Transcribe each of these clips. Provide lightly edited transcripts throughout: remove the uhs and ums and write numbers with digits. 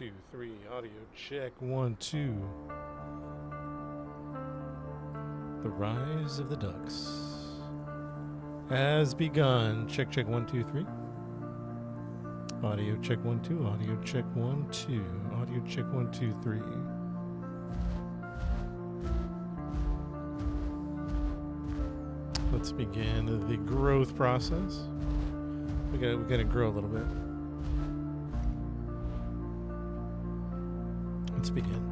2, 3. Audio check. 1, 2. The rise of the ducks has begun. Check, check. 1, 2, 3. Audio check. 1, 2. Audio check. 1, 2. Audio check. 1, 2, 3. Let's begin the growth process. We gotta grow a little bit. Let's begin.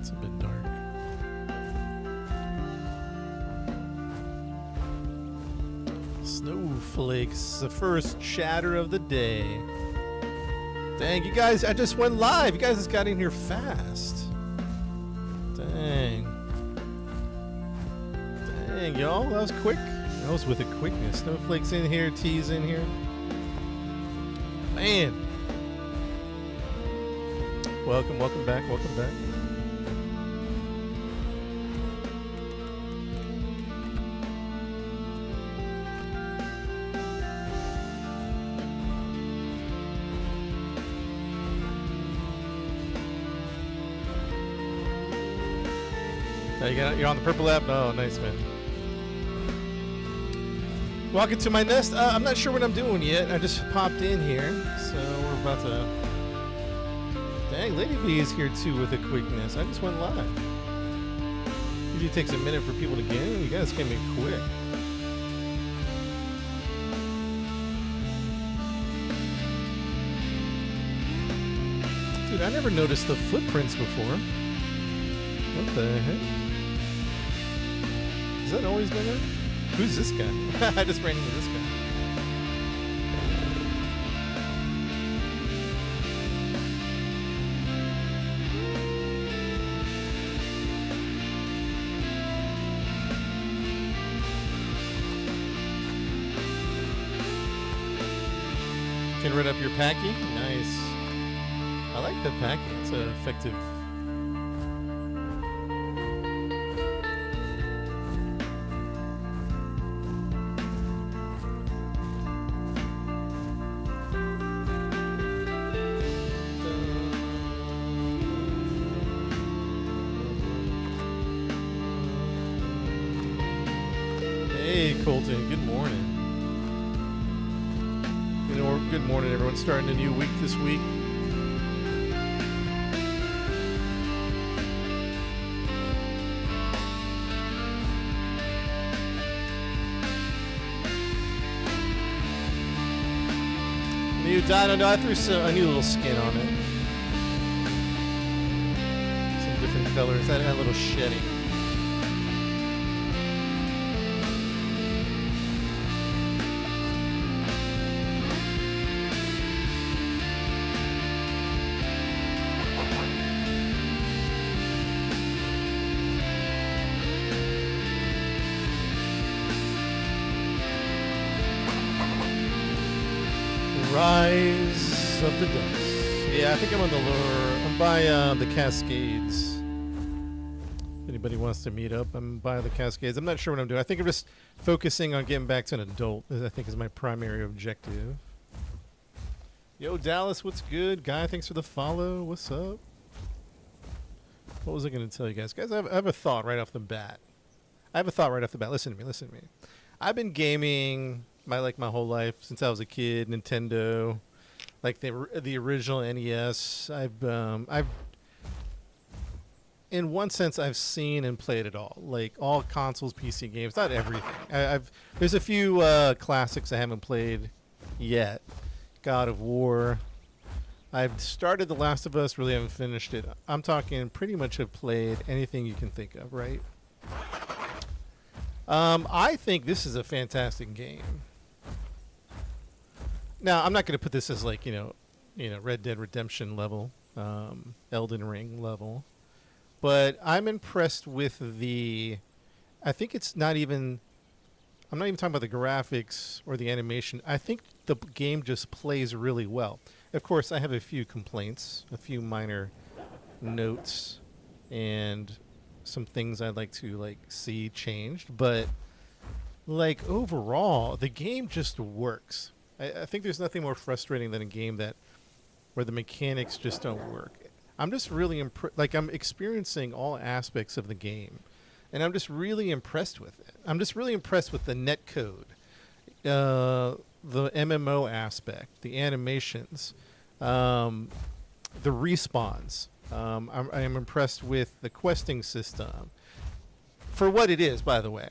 It's a bit dark. Snowflakes, the first chatter of the day. Dang, you guys, I just went live. You guys just got in here fast. Dang. Dang, y'all, that was quick. That was with a quickness. Snowflakes in here, T's in here. Man. Welcome, welcome back, welcome back. You're on the purple app? Oh, nice, man. Welcome to my nest. I'm not sure what I'm doing yet. I just popped in here, so we're about to... Dang, Lady B is here too with a quickness. I just went live. Usually takes a minute for people to get in. You guys came in quick. Dude, I never noticed the footprints before. What the heck? Has that always been there? Who's this guy? I just ran into this guy. Can rid up your packy? Nice. I like the packy. It's effective. Colton, good morning. Good morning, everyone. Starting a new week this week. New dino, no, I threw a new little skin on it. Some different colors. That had a little sheddy. Rise of the Ducks. Yeah, I think I'm on the lower. I'm by the Cascades. If anybody wants to meet up, I'm by the Cascades. I'm not sure what I'm doing. I think I'm just focusing on getting back to an adult. I think is my primary objective. Yo, Dallas, what's good? Guy, thanks for the follow. What's up? What was I going to tell you guys? Guys, I have a thought right off the bat. Listen to me. Listen to me. I've been gaming my whole life since I was a kid. Nintendo, like the original NES. I've in one sense I've seen and played it all, like all consoles, PC games, not everything. There's a few classics I haven't played yet. God of War. I've started The Last of Us, really haven't finished it. I'm talking pretty much have played anything you can think of, right? I think this is a fantastic game. Now, I'm not going to put this as like, Red Dead Redemption level, Elden Ring level, but I'm impressed with I think it's not even I'm not even talking about the graphics or the animation. I think the game just plays really well. Of course, I have a few complaints, a few minor notes, and some things I'd like to like see changed, but like overall, the game just works. I think there's nothing more frustrating than a game that where the mechanics just don't work. I'm just really like I'm experiencing all aspects of the game, and I'm just really impressed with it. I'm just really impressed with the net code, the MMO aspect, the animations, the respawns. I am impressed with the questing system for what it is, by the way.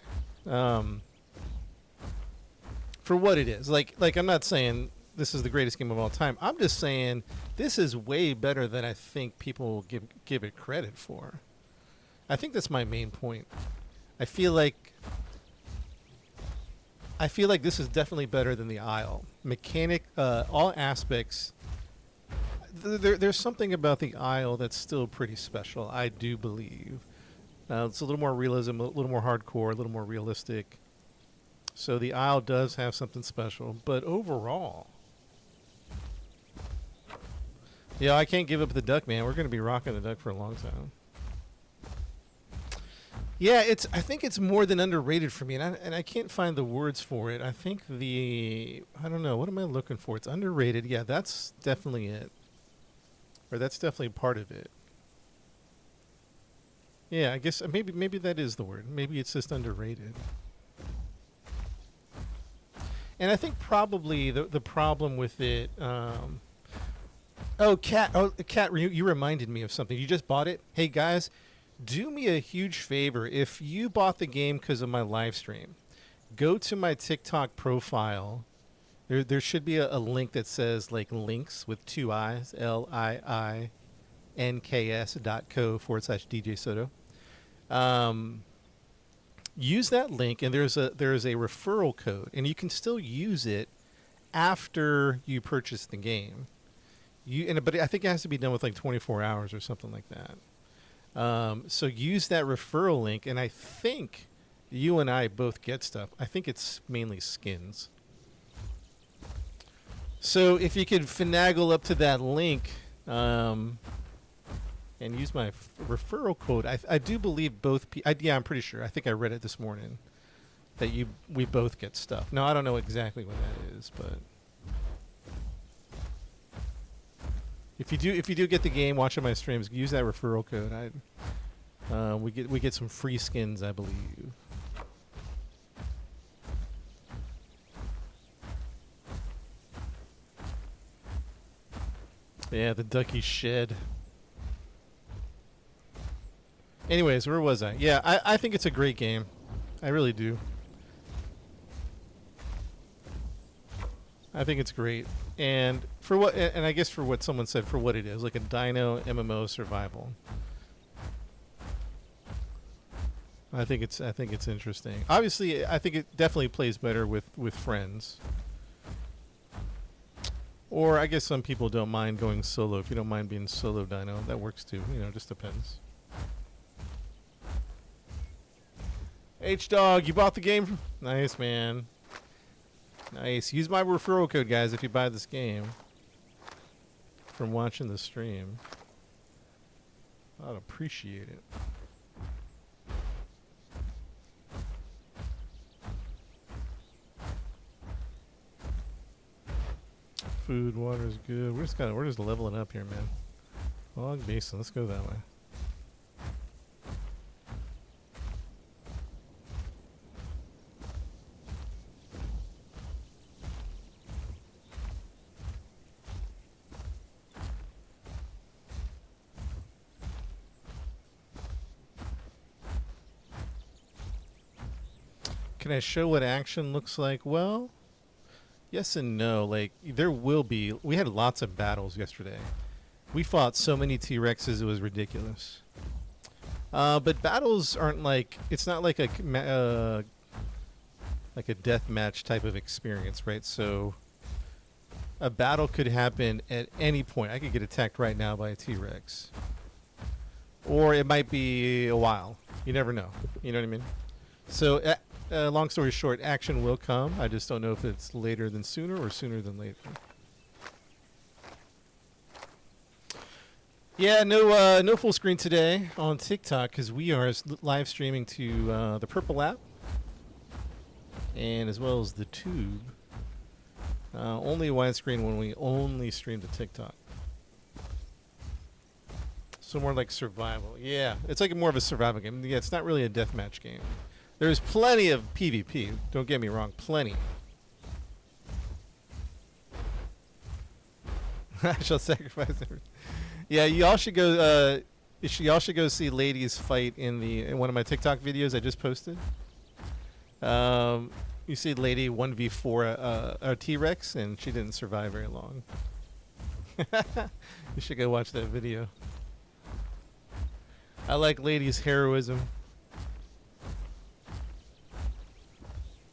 For what it is, like I'm not saying this is the greatest game of all time. I'm just saying this is way better than I think people give it credit for. I think that's my main point. I feel like this is definitely better than the Isle. Mechanic, all aspects. There's something about the Isle that's still pretty special, I do believe. It's a little more realism, a little more hardcore, a little more realistic. So the Isle does have something special, but overall, yeah, I can't give up the duck, man. We're going to be rocking the duck for a long time. Yeah, I think it's more than underrated for me, and I can't find the words for it. I think I don't know, what am I looking for? It's underrated. Yeah, that's definitely it. Or that's definitely part of it. Yeah, I guess maybe that is the word. Maybe it's just underrated. And I think probably the problem with it. Kat, you reminded me of something. You just bought it. Hey guys, do me a huge favor. If you bought the game because of my live stream, go to my TikTok profile. There should be a link that says like links with 2 I's, links.co/DJ Soto. Use that link, and there's a referral code, and you can still use it after you purchase the game. But I think it has to be done with like 24 hours or something like that. So use that referral link, and I think you and I both get stuff. I think it's mainly skins. So if you could finagle up to that link and use my referral code, I do believe both. Yeah, I'm pretty sure. I think I read it this morning that we both get stuff. Now I don't know exactly what that is, but if you do get the game, watching my streams, use that referral code. We get some free skins, I believe. Yeah, the ducky shed. Anyways, where was I? Yeah, I think it's a great game. I really do. I think it's great. And for what, and I guess for what someone said, for what it is, like a Dino MMO survival. I think it's interesting. Obviously, I think it definitely plays better with friends. Or I guess some people don't mind going solo. If you don't mind being solo Dino, that works too. You know, it just depends. H-Dog, you bought the game? Nice, man. Nice. Use my referral code, guys, if you buy this game from watching the stream. I'd appreciate it. Food, water's good. We're just leveling up here, man. Log Basin, let's go that way. Can I show what action looks like? Well, yes and no. Like, there will be. We had lots of battles yesterday. We fought so many T-Rexes, it was ridiculous. But battles aren't like, it's not like a death match type of experience, right? So a battle could happen at any point. I could get attacked right now by a T-Rex. Or it might be a while. You never know. You know what I mean? So long story short, action will come. I just don't know if it's later than sooner or sooner than later. Yeah, no full screen today on TikTok because we are live streaming to the Purple app and as well as the Tube. Only widescreen when we only stream to TikTok. So more like survival. Yeah, it's like more of a survival game. Yeah, it's not really a deathmatch game. There's plenty of PvP. Don't get me wrong, plenty. I shall sacrifice everything. Yeah, y'all should go. Y'all should go see ladies fight in one of my TikTok videos I just posted. You see, lady 1v4 a T-Rex, and she didn't survive very long. You should go watch that video. I like ladies' heroism.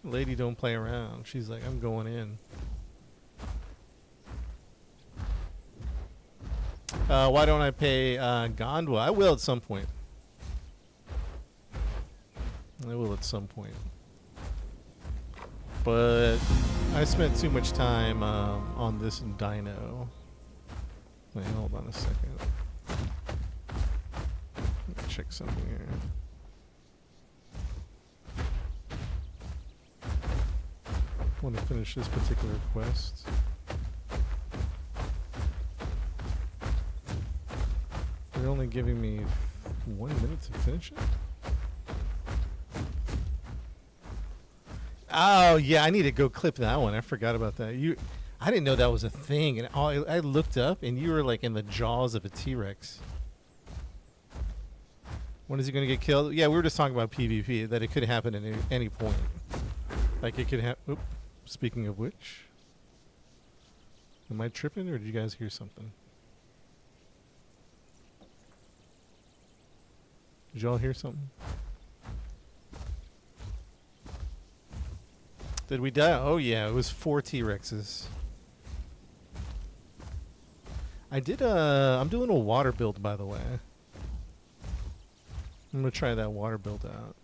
Lady don't play around. She's like, I'm going in. Why don't I pay Gondwa? I will at some point. I will at some point. But I spent too much time on this dino. Wait, hold on a second. Let me check something here. I want to finish this particular quest. They're only giving me 1 minute to finish it? Oh, yeah, I need to go clip that one. I forgot about that. I didn't know that was a thing. And I looked up, and you were like in the jaws of a T-Rex. When is he going to get killed? Yeah, we were just talking about PvP, that it could happen at any point. Like it could happen. Speaking of which. Am I tripping, or did you guys hear something? Did y'all hear something? Did we die? Oh yeah, it was 4 T-Rexes. I did I'm doing a water build, by the way. I'm gonna try that water build out.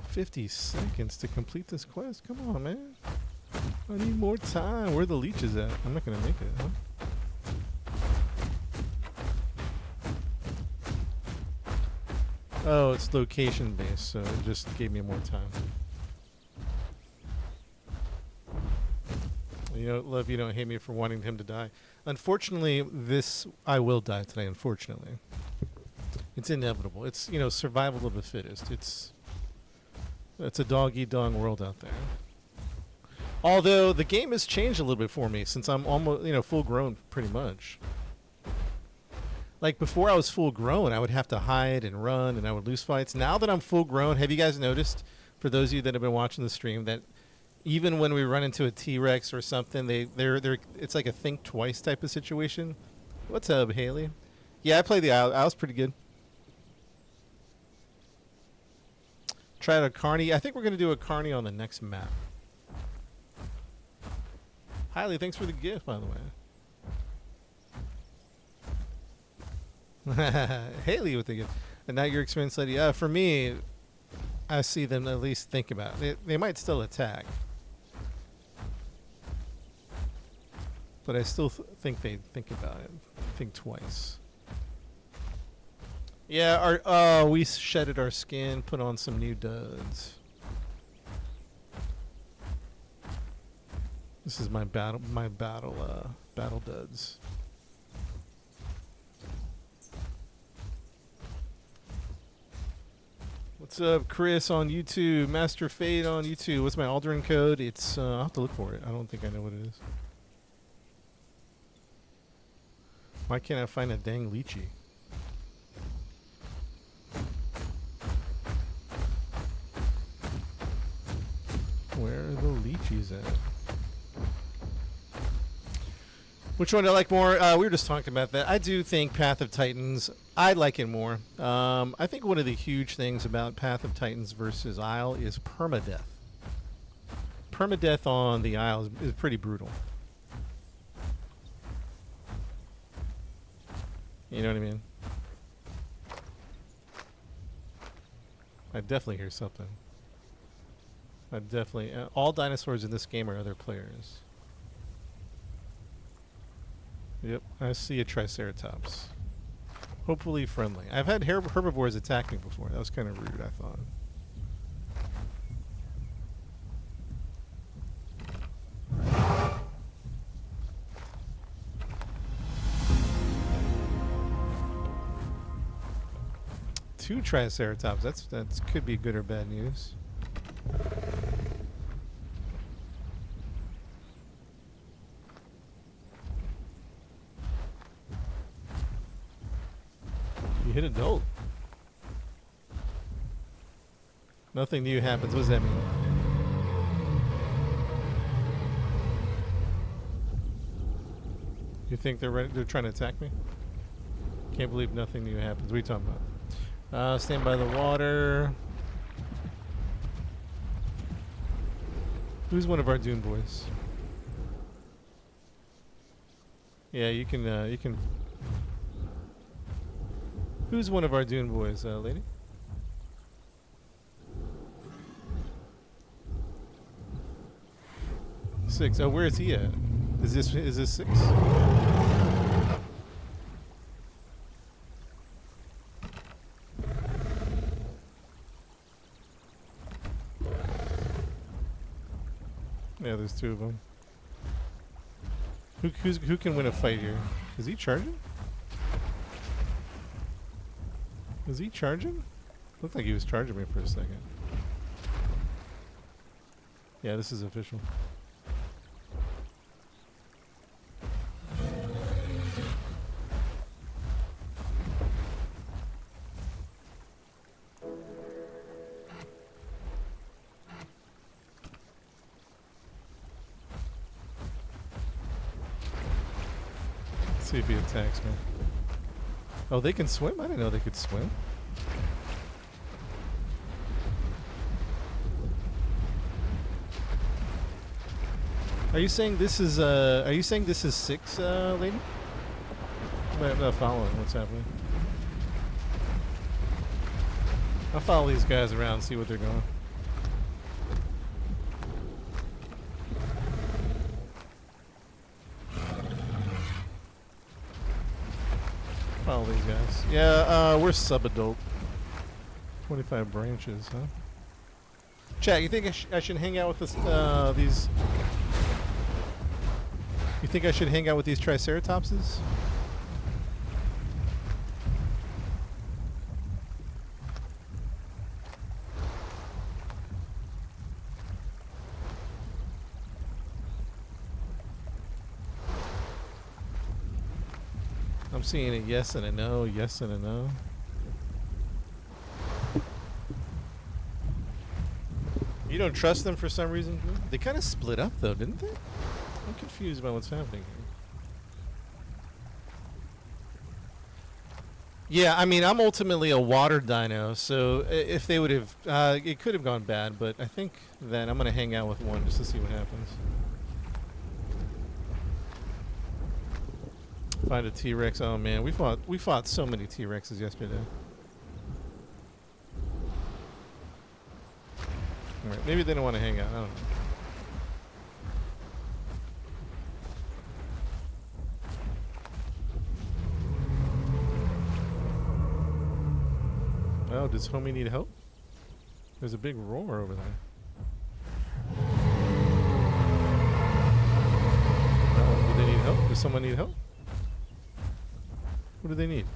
50 seconds to complete this quest. Come on, man. I need more time. Where are the leeches at? I'm not gonna make it, huh? Oh, it's location based, so it just gave me more time. You know, love, you don't hate me for wanting him to die. Unfortunately, I will die today, unfortunately. It's inevitable. It's, you know, survival of the fittest. It's a dog-eat-dog world out there. Although, the game has changed a little bit for me since I'm almost, you know, full-grown pretty much. Like, before I was full-grown, I would have to hide and run, and I would lose fights. Now that I'm full-grown, have you guys noticed, for those of you that have been watching the stream, that even when we run into a T-Rex or something, it's like a think twice type of situation? What's up, Haley? Yeah, I played the Isle. Isle's pretty good. Tried a Carney. I think we're going to do a Carney on the next map. Haley, thanks for the gift, by the way. Haley with the gift. And now your experience, lady. For me, I see them at least think about it. They might still attack. But I still think they think about it. Think twice. Yeah, we shedded our skin, put on some new duds. This is my battle duds. What's up, Chris on YouTube? Master Fade on YouTube. What's my Aldrin code? It's I'll have to look for it. I don't think I know what it is. Why can't I find a dang lychee? Where are the lychees at? Which one do I like more? We were just talking about that. I do think Path of Titans, I like it more. I think one of the huge things about Path of Titans versus Isle is permadeath. Permadeath on the Isle is pretty brutal. You know what I mean? I definitely hear something. I definitely. All dinosaurs in this game are other players. Yep, I see a Triceratops. Hopefully friendly. I've had herbivores attack me before. That was kind of rude, I thought. Two Triceratops. That's could be good or bad news. You hit adult. Nothing new happens. What does that mean? You think they're trying to attack me? Can't believe nothing new happens. What are you talking about? Stand by the water. Who's one of our Dune boys? Yeah, you can. Who's one of our Dune boys, lady? Six. Oh, where is he at? Is this six? Yeah, there's two of them. Who can win a fight here? Is he charging? Is he charging? Looked like he was charging me for a second. Yeah, this is official. Let's see if he attacks me. Oh, they can swim? I didn't know they could swim. Are you saying this is six, lady? I'm not following what's happening. I'll follow these guys around and see what they're going. Follow these guys. Yeah, we're sub-adult. 25 branches, huh? Chat, you think I should hang out with this, these... You think I should hang out with these Triceratopses? I'm seeing a yes and a no, yes and a no. You don't trust them for some reason? They kind of split up though, didn't they? I'm confused about what's happening here. Yeah, I mean, I'm ultimately a water dino, so if they would have, it could have gone bad, but I think that I'm going to hang out with one just to see what happens. Find a T-Rex. Oh man, we fought so many T-Rexes yesterday. Alright, maybe they don't want to hang out, I don't know. Oh, does homie need help? There's a big roar over there. Do they need help? Does someone need help? What do they need?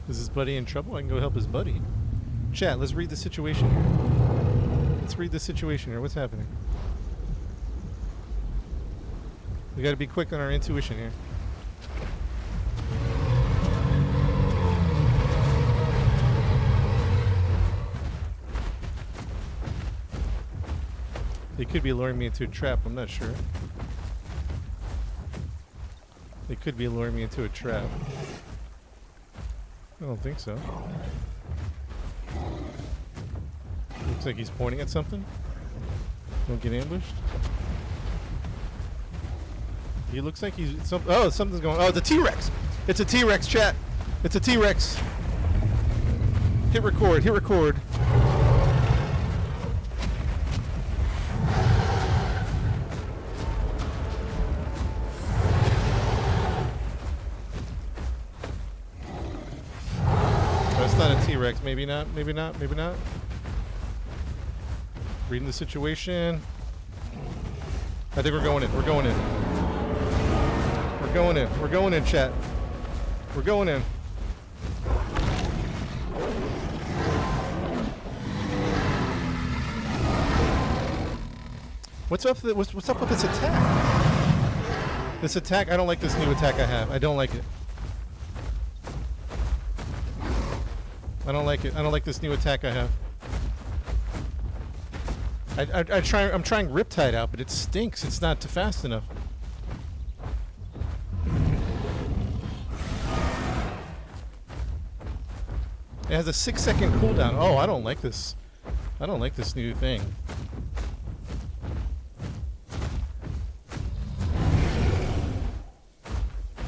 Is his buddy in trouble? I can go help his buddy. Chat, let's read the situation here. Let's read the situation here. What's happening? We gotta be quick on our intuition here. They could be luring me into a trap, I'm not sure. They could be luring me into a trap. I don't think so. Looks like he's pointing at something. Don't get ambushed. He looks like he's oh, something's going. Oh, it's a T-Rex. It's a T-Rex, chat. It's a T-Rex. Hit record. Hit record. That's not a T-Rex. Maybe not. Maybe not. Maybe not. Reading the situation. I think we're going in. We're going in. We're going in. We're going in, chat. We're going in. What's up with this attack? This attack, I don't like this new attack I have. I don't like it. I don't like it. I don't like this new attack I have. I'm trying Riptide out, but it stinks. It's not fast enough. It has a 6-second cooldown. Oh, I don't like this. I don't like this new thing.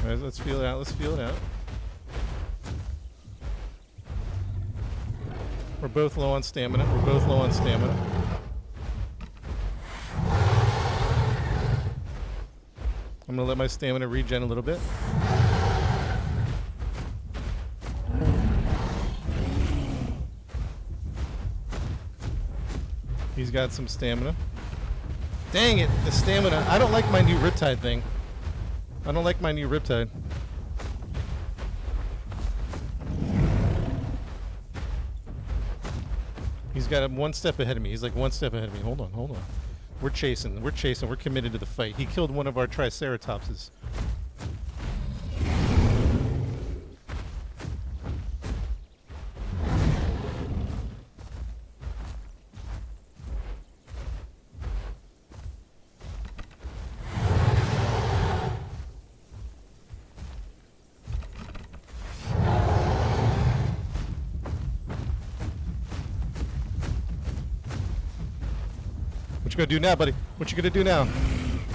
Alright, let's feel it out. Let's feel it out. We're both low on stamina. We're both low on stamina. I'm gonna let my stamina regen a little bit. He's got some stamina. Dang it, the stamina. I don't like my new Riptide thing. I don't like my new Riptide. He's got him one step ahead of me. He's like one step ahead of me. Hold on, hold on. We're chasing. We're chasing. We're committed to the fight. He killed one of our Triceratopses. What you gonna do now, buddy? What you gonna do now?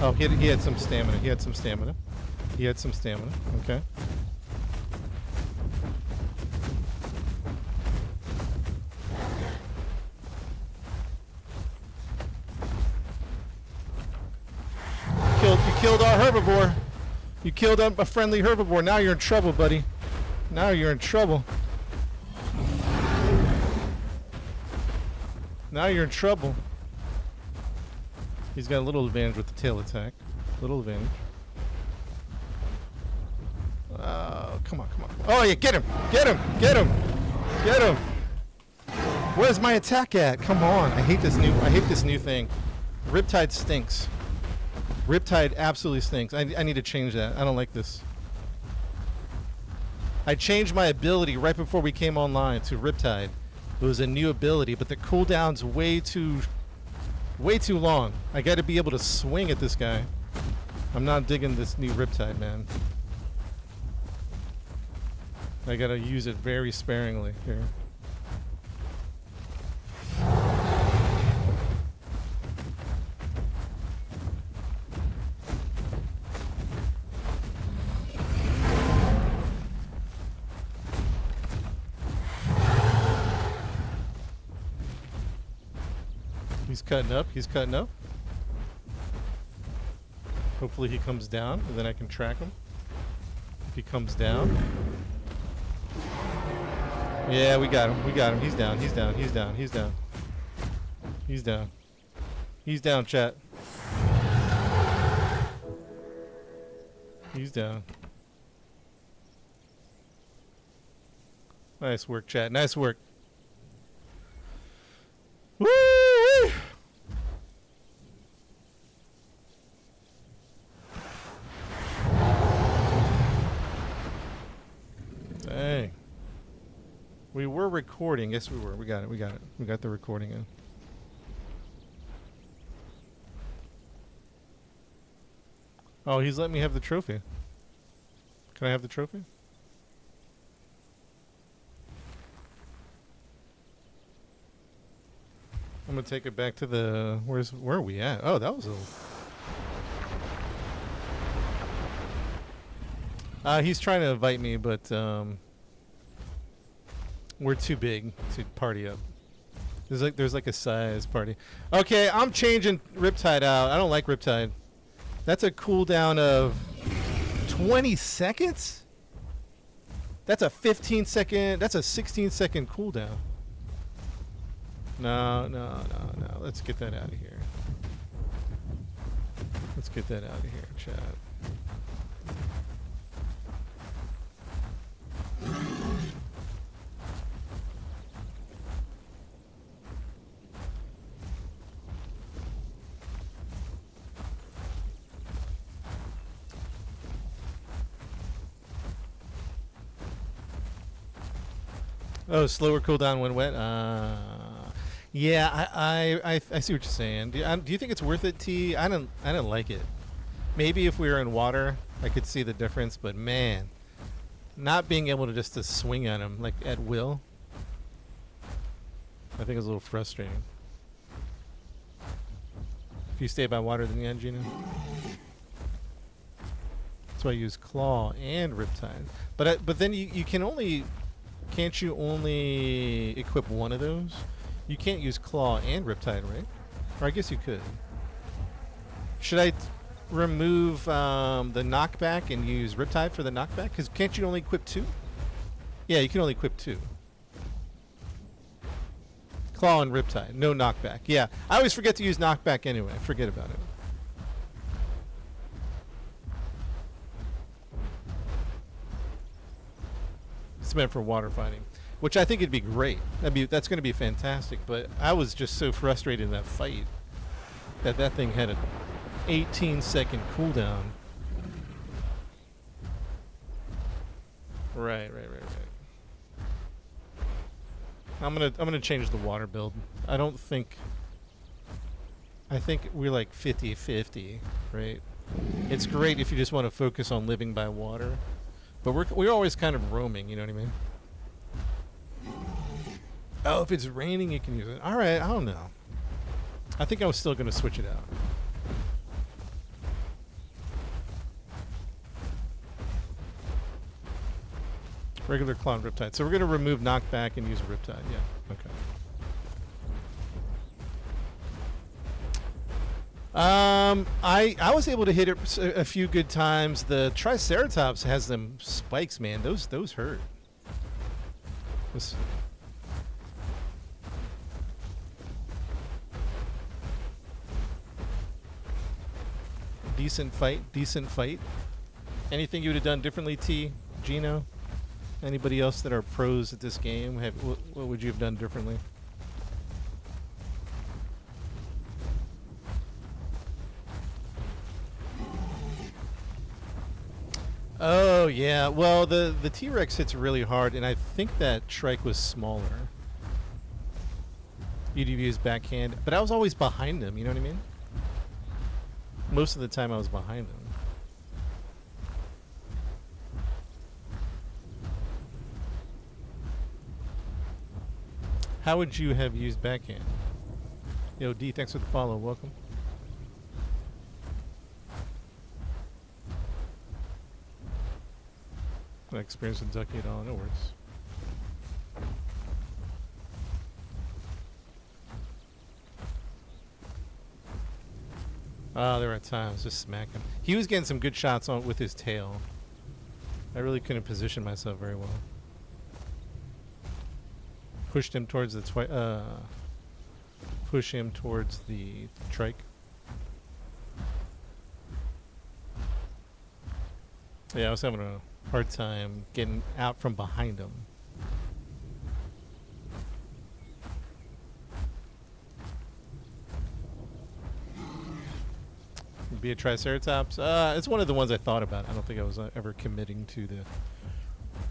Oh, he had some stamina. He had some stamina. He had some stamina. Okay. You killed our herbivore. You killed a friendly herbivore. Now you're in trouble, buddy. Now you're in trouble. Now you're in trouble. He's got a little advantage with the tail attack. Little advantage. Oh, come on, come on. Oh, yeah, get him! Get him! Get him! Get him! Where's my attack at? Come on. I hate this new thing. Riptide stinks. Riptide absolutely stinks. I need to change that. I don't like this. I changed my ability right before we came online to Riptide. It was a new ability, but the cooldown's way too long. I gotta be able to swing at this guy. I'm not digging this new Riptide, man. I gotta use it very sparingly here. He's cutting up. He's cutting up. Hopefully he comes down, and then I can track him. If he comes down. Yeah, we got him. We got him. He's down. He's down. He's down. He's down. He's down. He's down, chat. He's down. Nice work, chat. Nice work. Woo! Dang. We were recording. Yes, we were. We got it. We got it. We got the recording in. Oh, he's letting me have the trophy. Can I have the trophy? I'm gonna take it back to the where are we at? Oh, that was a. He's trying to invite me, but we're too big to party up. There's like a size party. Okay, I'm changing Riptide out. I don't like Riptide. That's a cooldown of 20 seconds? That's a 15 second, that's a 16-second cooldown. No. Let's get that out of here. Let's get that out of here, chat. Oh, slower cooldown when wet. Yeah, I see what you're saying. Do you think it's worth it, T? I don't like it. Maybe if we were in water, I could see the difference. But man, not being able to just to swing at him like at will, I think is a little frustrating. If you stay by water, then yeah, Gina. That's why I use Claw and Riptide. But then you can only. Can't you only equip one of those? You can't use Claw and Riptide, right? Or I guess you could. Should I remove the knockback and use Riptide for the knockback? Because can't you only equip two? Yeah, you can only equip two. Claw and Riptide. No knockback. Yeah, I always forget to use knockback anyway. Forget about it. It's meant for water fighting, which I think it'd be great. That's going to be fantastic. But I was just so frustrated in that fight that thing had an 18-second cooldown. Right. I'm gonna change the water build. I think we're like 50-50, right? It's great if you just want to focus on living by water. But we're always kind of roaming, you know what I mean? Oh, if it's raining, you can use it. All right, I don't know. I think I was still going to switch it out. Regular Clown Riptide. So we're going to remove knockback and use Riptide. Yeah, okay. I was able to hit it a few good times. The Triceratops has them spikes, man. Those hurt. Decent fight. Anything you would have done differently, T, Gino? Anybody else that are pros at this game? What would you have done differently? Oh yeah, well the T-Rex hits really hard, and I think that Shrike was smaller. UDV's backhand, but I was always behind him. You know what I mean? Most of the time I was behind him. How would you have used backhand? Yo D, thanks for the follow. Welcome. Not experienced in Ducky at all. No worries. Oh, there were times just smack him. He was getting some good shots on with his tail. I really couldn't position myself very well. Pushed him towards the push him towards the trike. Yeah, I was having a hard time getting out from behind him. Be a Triceratops. It's one of the ones I thought about. I don't think I was ever committing to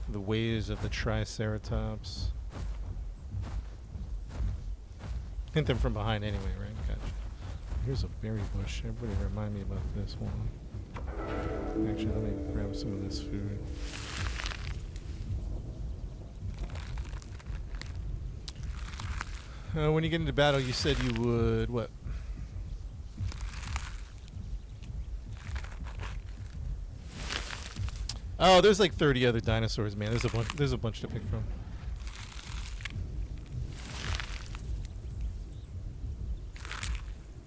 the ways of the Triceratops. Hit them from behind anyway, right? Gotcha. Here's a berry bush. Everybody remind me about this one. Actually, let me grab some of this food. When you get into battle, you said you would what? Oh, there's like 30 other dinosaurs, man. There's a bunch. There's a bunch to pick from.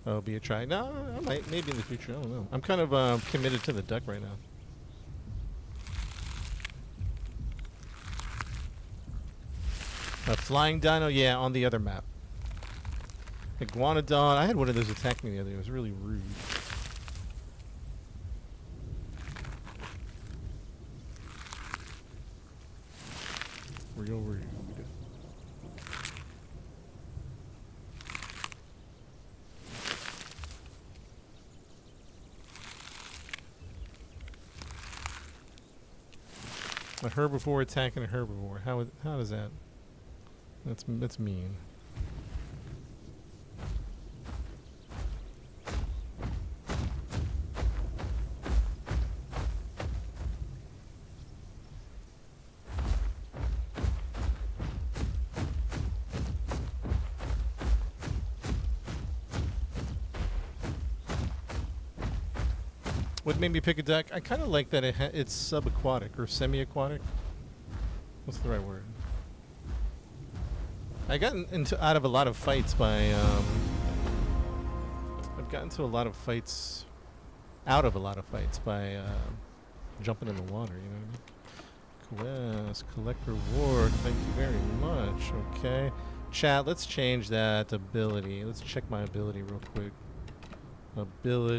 Oh, be a try. No, I might. Maybe in the future. I don't know. I'm kind of committed to the duck right now. A flying dino? Yeah, on the other map. Iguanodon. I had one of those attack me the other day. It was really rude. Real rude. A herbivore attacking a herbivore. How does that? That's mean. What made me pick a duck? I kind of like that it's subaquatic or semi-aquatic. What's the right word? I got out of a lot of fights by I've gotten to a lot of fights out of a lot of fights by jumping in the water, you know what I mean? Quest, collect reward, thank you very much. Okay. Chat, let's change that ability. Let's check my ability real quick. Abilities.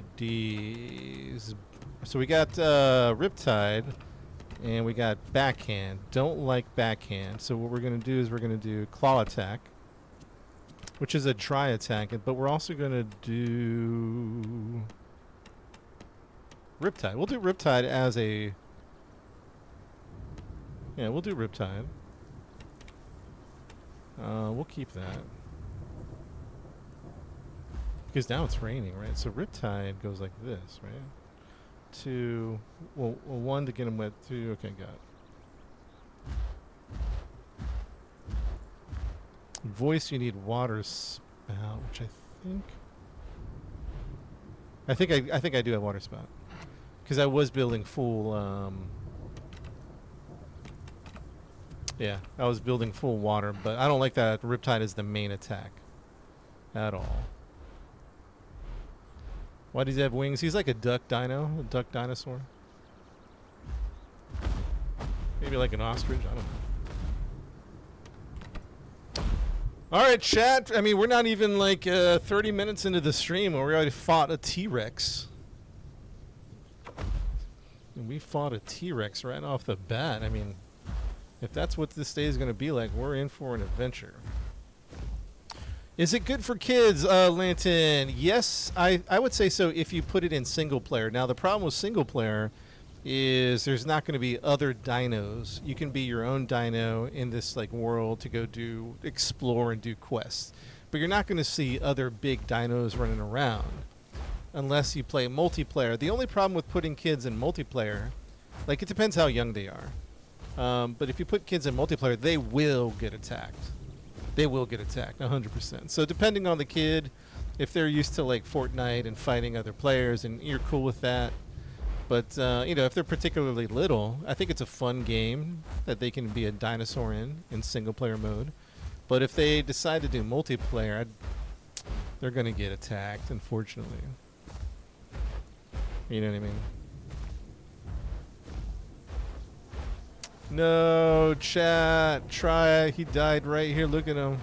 So we got Riptide. And we got Backhand. Don't like Backhand. So what we're going to do is we're going to do Claw Attack, which is a dry attack. But we're also going to do Riptide. We'll do Riptide as a... Yeah, we'll do Riptide. We'll keep that. Because now it's raining, right? So Riptide goes like this, right? 2, well, 1 to get him wet. 2, okay, got it. Voice, you need water spout, which I think I do have water spout, because I was building full. Yeah, I was building full water, but I don't like that Riptide is the main attack at all. Why does he have wings? He's like a duck dino, a duck dinosaur. Maybe like an ostrich, I don't know. Alright, chat. I mean, we're not even like 30 minutes into the stream and we already fought a T-Rex. And we fought a T-Rex right off the bat. I mean, if that's what this day is going to be like, we're in for an adventure. Is it good for kids, Lanton? Yes, I would say so if you put it in single player. Now, the problem with single player is there's not going to be other dinos. You can be your own dino in this like world to go explore and do quests. But you're not going to see other big dinos running around unless you play multiplayer. The only problem with putting kids in multiplayer, like it depends how young they are. But if you put kids in multiplayer, they will get attacked. They will get attacked 100%. So depending on the kid, if they're used to like Fortnite and fighting other players and you're cool with that. But, you know, if they're particularly little, I think it's a fun game that they can be a dinosaur in single player mode. But if they decide to do multiplayer, they're going to get attacked, unfortunately. You know what I mean? No, chat. Try. He died right here. Look at him.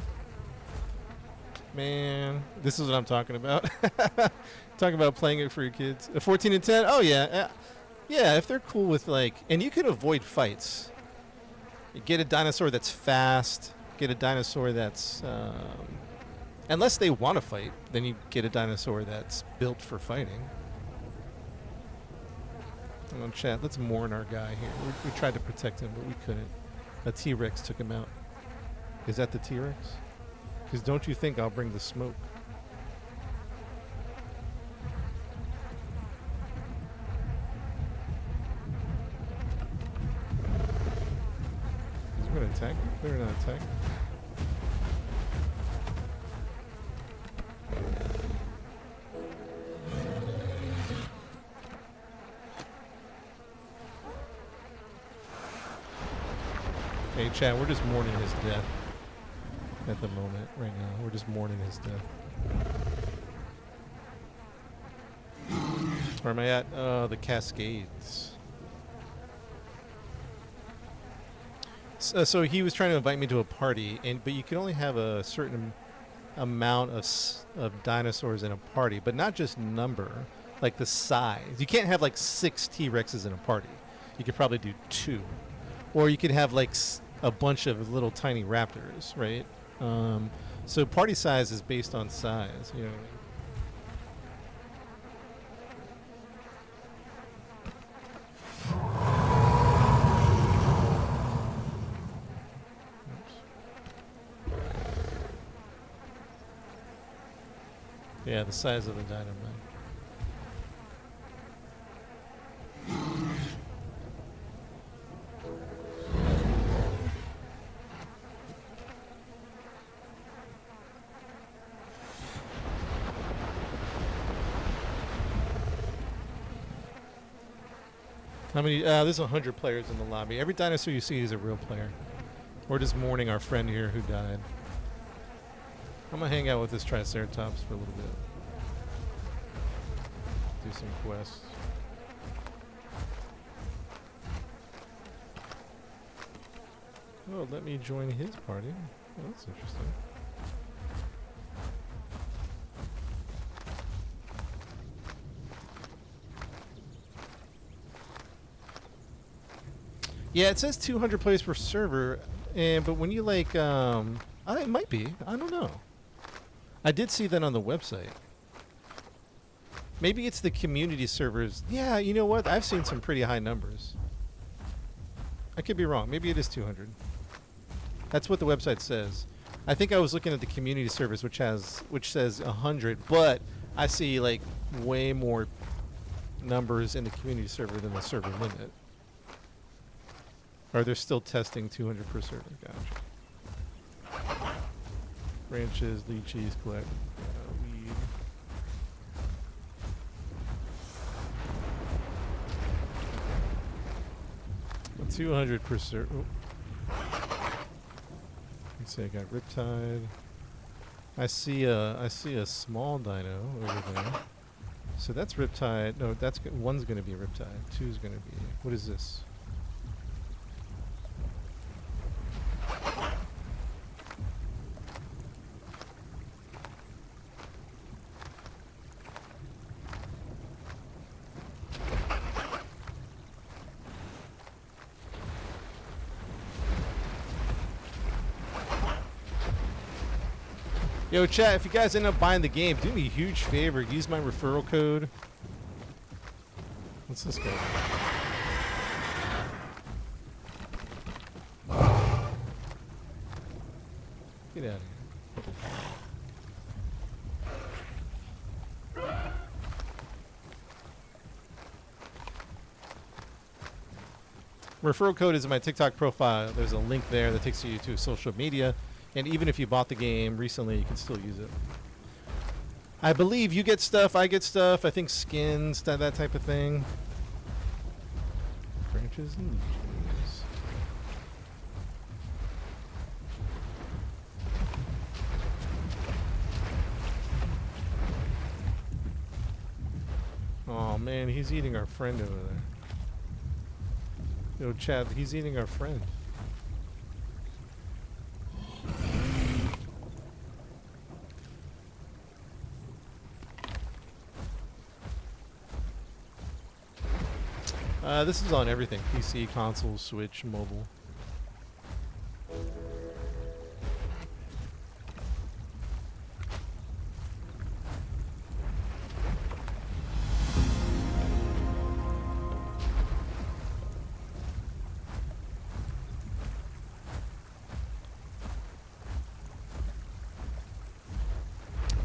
Man, this is what I'm talking about. Talking about playing it for your kids. 14 and 10? Oh, yeah. Yeah, if they're cool with, like... And you can avoid fights. You get a dinosaur that's fast. Get a dinosaur that's... unless they want to fight, then you get a dinosaur that's built for fighting. On chat, let's mourn our guy here. We tried to protect him, but we couldn't. A T-Rex took him out. Is that the T-Rex? Because don't you think I'll bring the smoke? Is he going to attack? They're not attacking. Hey, chat, we're just mourning his death at the moment, right now. We're just mourning his death. Where am I at? The Cascades. So he was trying to invite me to a party, but you can only have a certain amount of dinosaurs in a party, but not just number, like the size. You can't have like 6 T-Rexes in a party. You could probably do 2, or you could have like a bunch of little tiny raptors, right? So party size is based on size. You know what I mean? Yeah, the size of the dynamite. How many? There's 100 players in the lobby. Every dinosaur you see is a real player. We're just mourning our friend here who died. I'm gonna hang out with this Triceratops for a little bit. Do some quests. Oh, let me join his party. Oh, that's interesting. Yeah, it says 200 players per server, but when you like, it might be. I don't know. I did see that on the website. Maybe it's the community servers. Yeah, you know what? I've seen some pretty high numbers. I could be wrong. Maybe it is 200. That's what the website says. I think I was looking at the community servers, which says 100, but I see like way more numbers in the community server than the server limit. Or they're still testing 200 per server. Gotcha. Branches, lychees, collect weed. 200 per server. Let's see, I got Riptide. I see a small dino over there. So that's Riptide. No, that's one's gonna be Riptide. Two's gonna be. What is this? Yo, chat, if you guys end up buying the game, do me a huge favor. Use my referral code. What's this guy? Get out of here. Referral code is in my TikTok profile. There's a link there that takes you to social media. And even if you bought the game recently, you can still use it. I believe you get stuff, I get stuff. I think skins, that type of thing. Branches and leeches. Oh man, he's eating our friend over there. Yo, Chad, he's eating our friend. This is on everything. PC, console, Switch, mobile.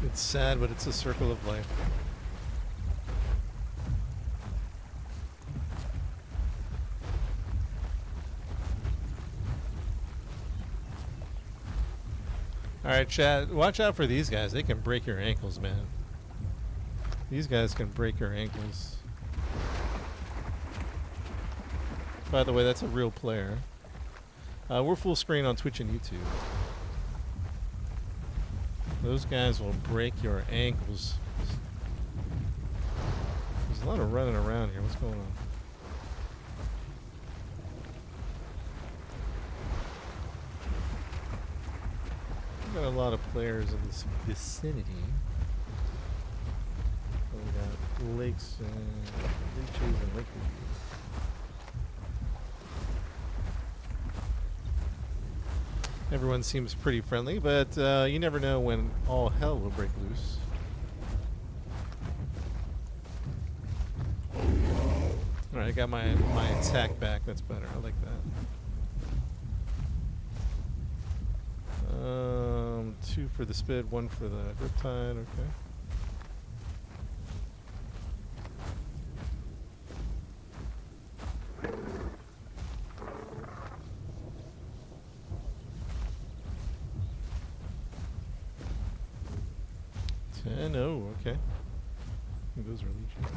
It's sad, but it's a circle of life. Alright, chat, watch out for these guys. They can break your ankles, man. These guys can break your ankles. By the way, that's a real player. We're full screen on Twitch and YouTube. Those guys will break your ankles. There's a lot of running around here. What's going on? Got a lot of players in this vicinity. Oh, we got lakes and leeches and lake reviews. Everyone seems pretty friendly, but you never know when all hell will break loose. Alright, I got my attack back. That's better. I like that. 2 for the spit, 1 for the riptide, okay. Oh, okay. I think those are leeches.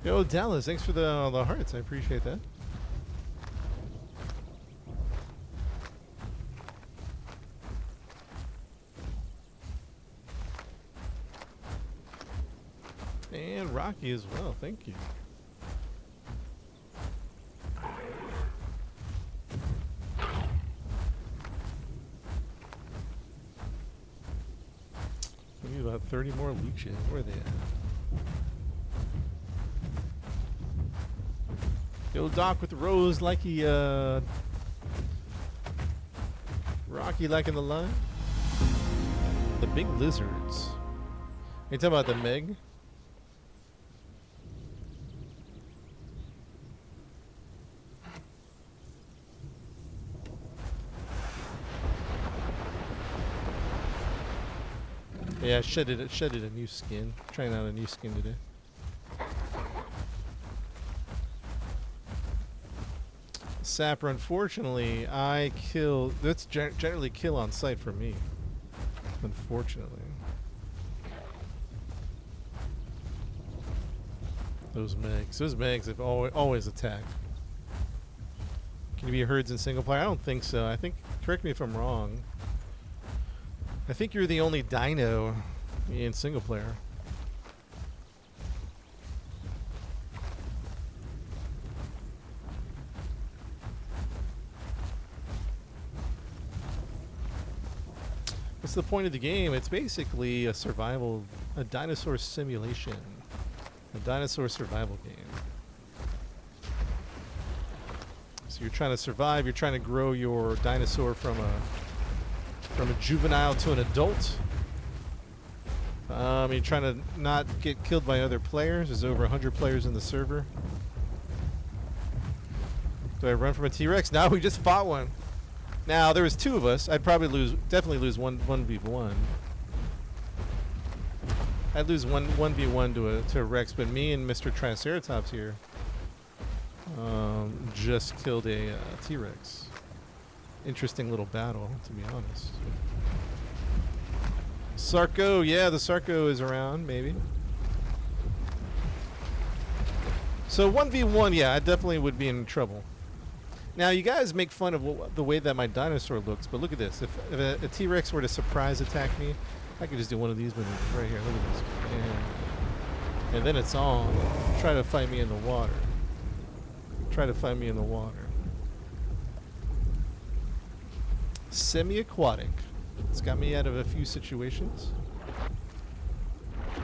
Yo, Dallas, thanks for the hearts. I appreciate that. And Rocky as well. Thank you. We need about 30 more leeches. Where are they at? Yo, Doc with the rose, like he, Rocky liking the line. The big lizards. You talking about the Meg? Yeah, shedded a new skin. Trying out a new skin today. Sapper, unfortunately, I kill. That's generally kill on sight for me. Unfortunately. Those Megs have always attacked. Can you be herds in single player? I don't think so. I think, correct me if I'm wrong, I think you're the only dino in single player. What's the point of the game? It's basically a dinosaur simulation. A dinosaur survival game. So you're trying to survive, you're trying to grow your dinosaur from a juvenile to an adult. You're trying to not get killed by other players. There's over 100 players in the server. Do I run from a T-Rex? No, we just fought one. Now, there was 2 of us. I'd probably definitely lose 1v1. I'd lose 1v1 to a Rex, but me and Mr. Triceratops here just killed a T-Rex. Interesting little battle, to be honest. Sarco, yeah, the Sarco is around, maybe. So 1v1, yeah, I definitely would be in trouble. Now, you guys make fun of the way that my dinosaur looks, but look at this. If a T-Rex were to surprise attack me, I could just do one of these maneuvers right here. Look at this. And then it's on. Try to fight me in the water. Try to find me in the water. Semi-aquatic. It's got me out of a few situations. I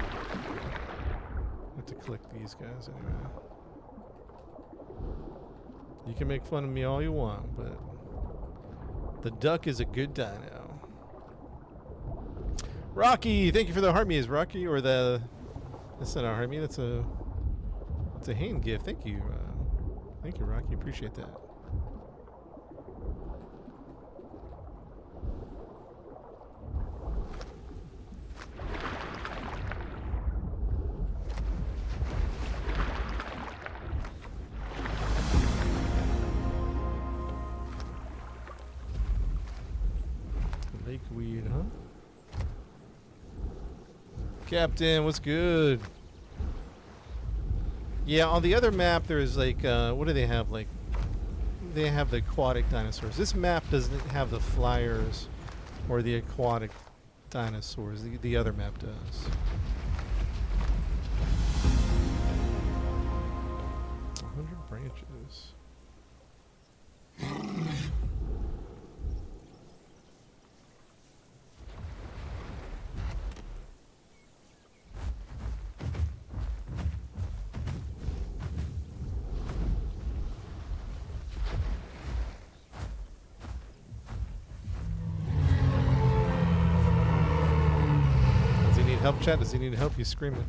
have to click these guys anyway. You can make fun of me all you want, but the duck is a good dino. Rocky, thank you for the heart me. Is Rocky or the? That's not a heart me. That's a hand gift. Thank you. Thank you, Rocky. Appreciate that. Lakeweed, huh? Captain, what's good? Yeah, on the other map, there's like, what do they have? Like, they have the aquatic dinosaurs. This map doesn't have the flyers or the aquatic dinosaurs. The other map does. 100 branches. Help, chat. Does he need help? He's screaming.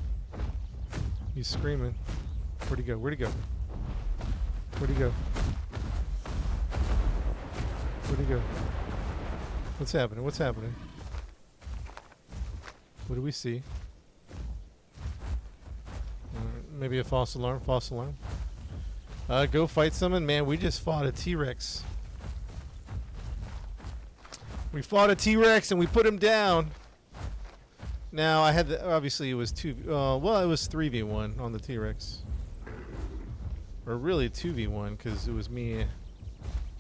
He's screaming. Where'd he go? Where'd he go? Where'd he go? Where'd he go? What's happening? What's happening? What do we see? Maybe a false alarm. False alarm. Go fight someone. Man, we just fought a T-Rex. We fought a T-Rex and we put him down. Now I had obviously it was well, it was 3v1 on the T-Rex, or really 2v1 because it was me.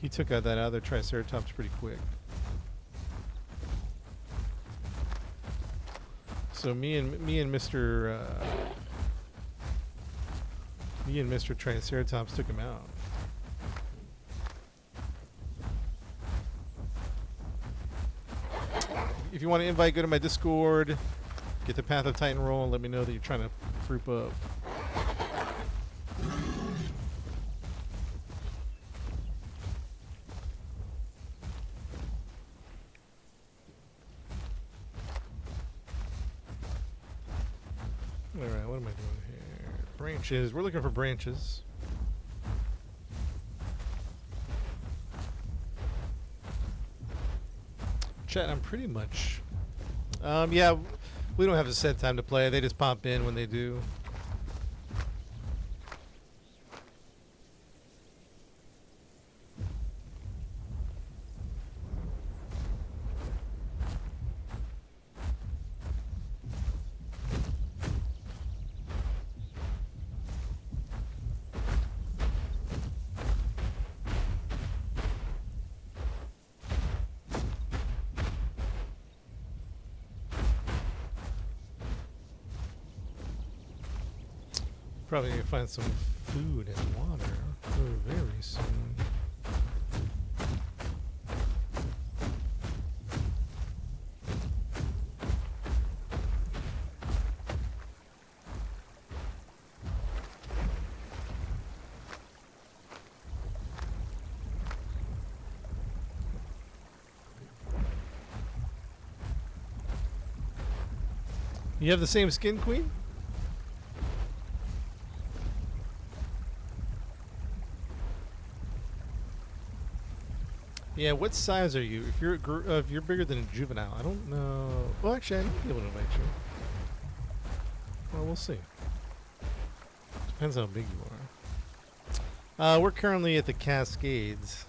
He took out that other Triceratops pretty quick. So me and Mr. Triceratops took him out. If you want to invite, go to my Discord. Get the Path of Titan roll and let me know that you're trying to group up. Alright, what am I doing here? Branches. We're looking for branches. Chat, I'm pretty much... yeah, we don't have a set time to play. They just pop in when they do. Probably need to find some food and water very soon. You have the same skin, Queen? Yeah, what size are you? If you're bigger than a juvenile, I don't know. Well, actually, I might be able to invite you. Well, we'll see. Depends how big you are. We're currently at the Cascades.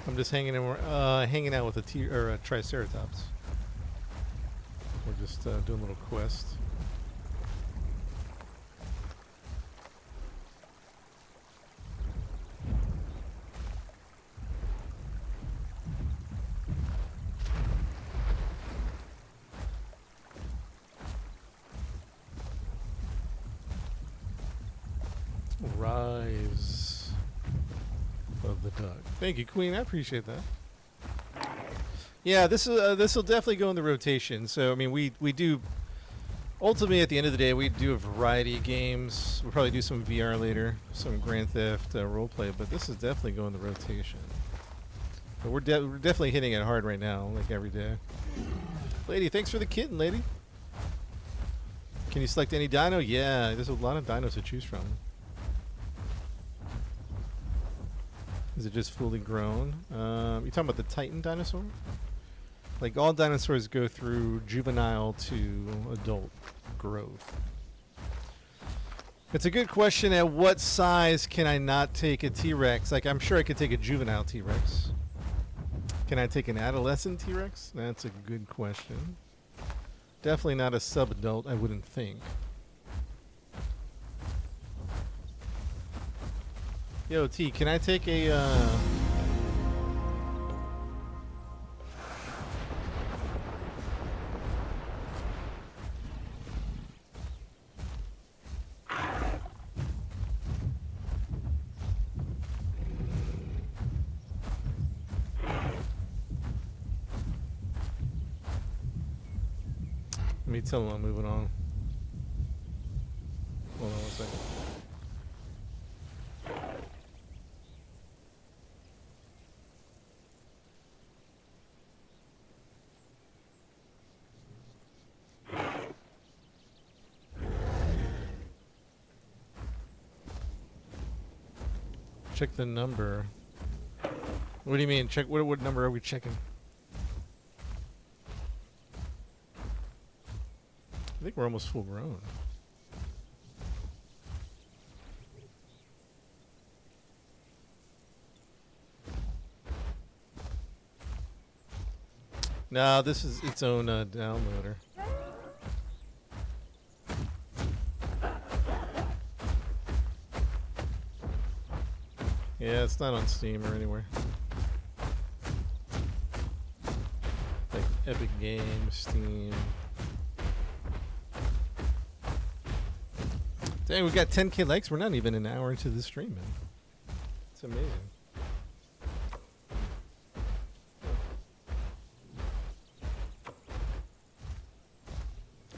I'm just hanging out with a Triceratops. We're just doing a little quest. Rise of the Duck. Thank you, Queen. I appreciate that. Yeah, this will definitely go in the rotation. So I mean, we do ultimately at the end of the day we do a variety of games. We'll probably do some VR later, some Grand Theft roleplay, but this is definitely going in the rotation. But we're definitely hitting it hard right now, like every day. Lady, thanks for the kitten, lady. Can you select any dino? Yeah, there's a lot of dinos to choose from. Is it just fully grown? You talking about the Titan dinosaur? Like all dinosaurs go through juvenile to adult growth. It's a good question. At what size can I not take a T-Rex? Like I'm sure I could take a juvenile T-Rex. Can I take an adolescent T-Rex? That's a good question. Definitely not a sub-adult, I wouldn't think. Yo, T, can I take a, Let me tell him I'm moving on. Hold on one second. Check the number. What do you mean? Check what number are we checking? I think we're almost full grown. No, this is its own downloader. Yeah, it's not on Steam or anywhere. Like Epic Games, Steam. Dang, we got 10K likes. We're not even an hour into the stream, man. It's amazing.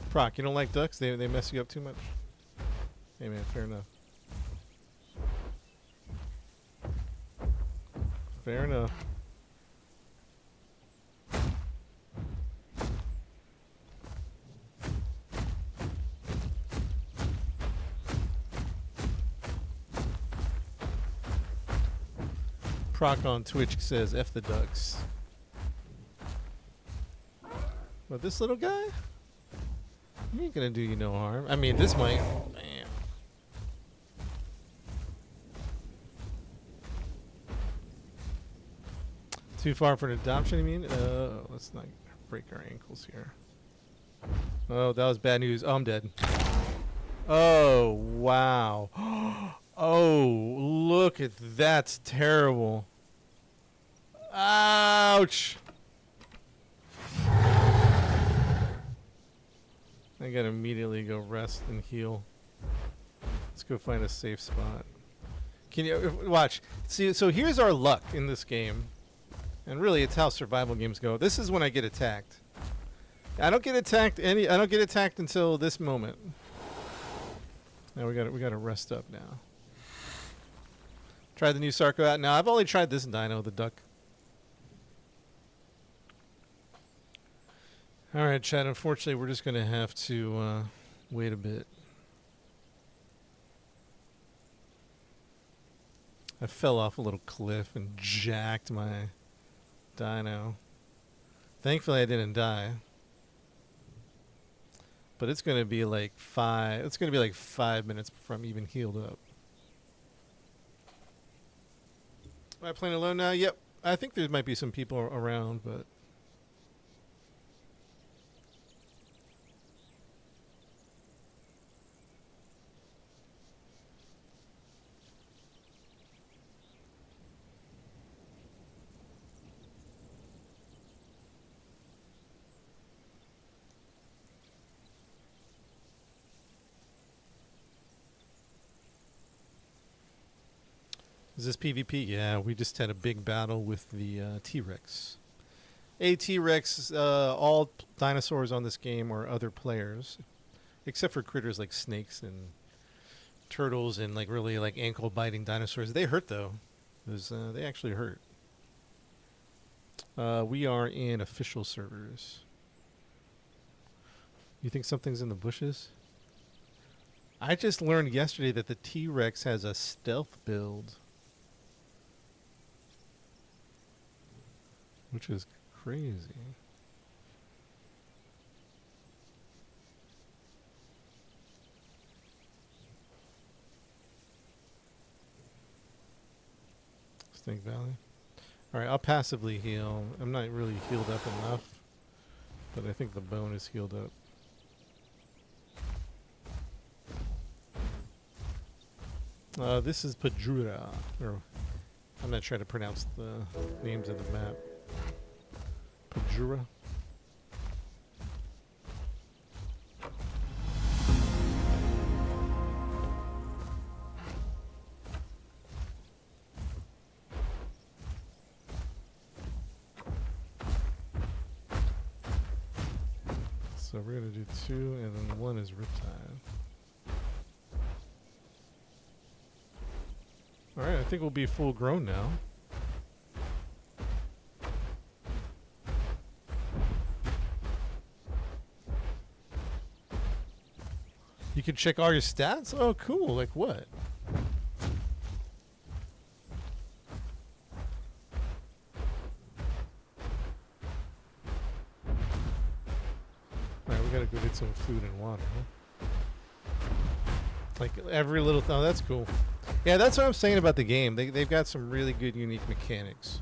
Proc, you don't like ducks? They mess you up too much? Hey man, fair enough. Fair enough. Proc on Twitch says F the ducks. But this little guy? He ain't gonna do you no harm. I mean, this might. Bam. Too far for an adoption, you mean? Let's not break our ankles here. Oh, that was bad news. Oh, I'm dead. Oh, wow. Oh, look at that. That's terrible. Ouch. I gotta immediately go rest and heal. Let's go find a safe spot. Can you watch? See, so here's our luck in this game. And really, it's how survival games go. This is when I get attacked. I don't get attacked I don't get attacked until this moment. Now we gotta rest up now. Try the new Sarco out. Now I've only tried this dino, the duck. All right, Chad. Unfortunately, we're just gonna have to wait a bit. I fell off a little cliff and jacked my dino. Thankfully, I didn't die. But it's gonna be like 5 minutes before I'm even healed up. Am I playing alone now? Yep. I think there might be some people around, but. Is this PvP? Yeah, we just had a big battle with the T-Rex. A T-Rex, all dinosaurs on this game are other players, except for critters like snakes and turtles and like really like ankle-biting dinosaurs. They hurt though. They actually hurt. We are in official servers. You think something's in the bushes? I just learned yesterday that the T-Rex has a stealth build. which is crazy. Snake Valley. Alright, I'll passively heal. I'm not really healed up enough, but I think the bone is healed up. This is Pajura. Or, I'm not trying to pronounce the names of the map. Pajura. So we're going to do 2, and then 1 is Riptide. Alright, I think we'll be full grown now. You can check all your stats? Oh, cool. Like what? Alright, we gotta go get some food and water, huh? Like every little thing. Oh, that's cool. Yeah, that's what I'm saying about the game. They've got some really good, unique mechanics.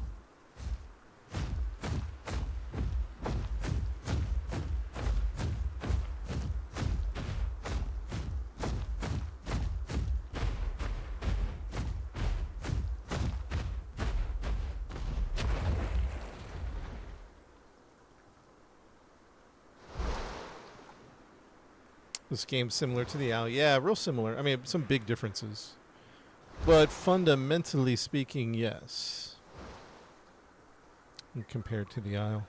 This game's similar to the Owl. Yeah, real similar. I mean, some big differences. But fundamentally speaking, yes. Compared to the Isle.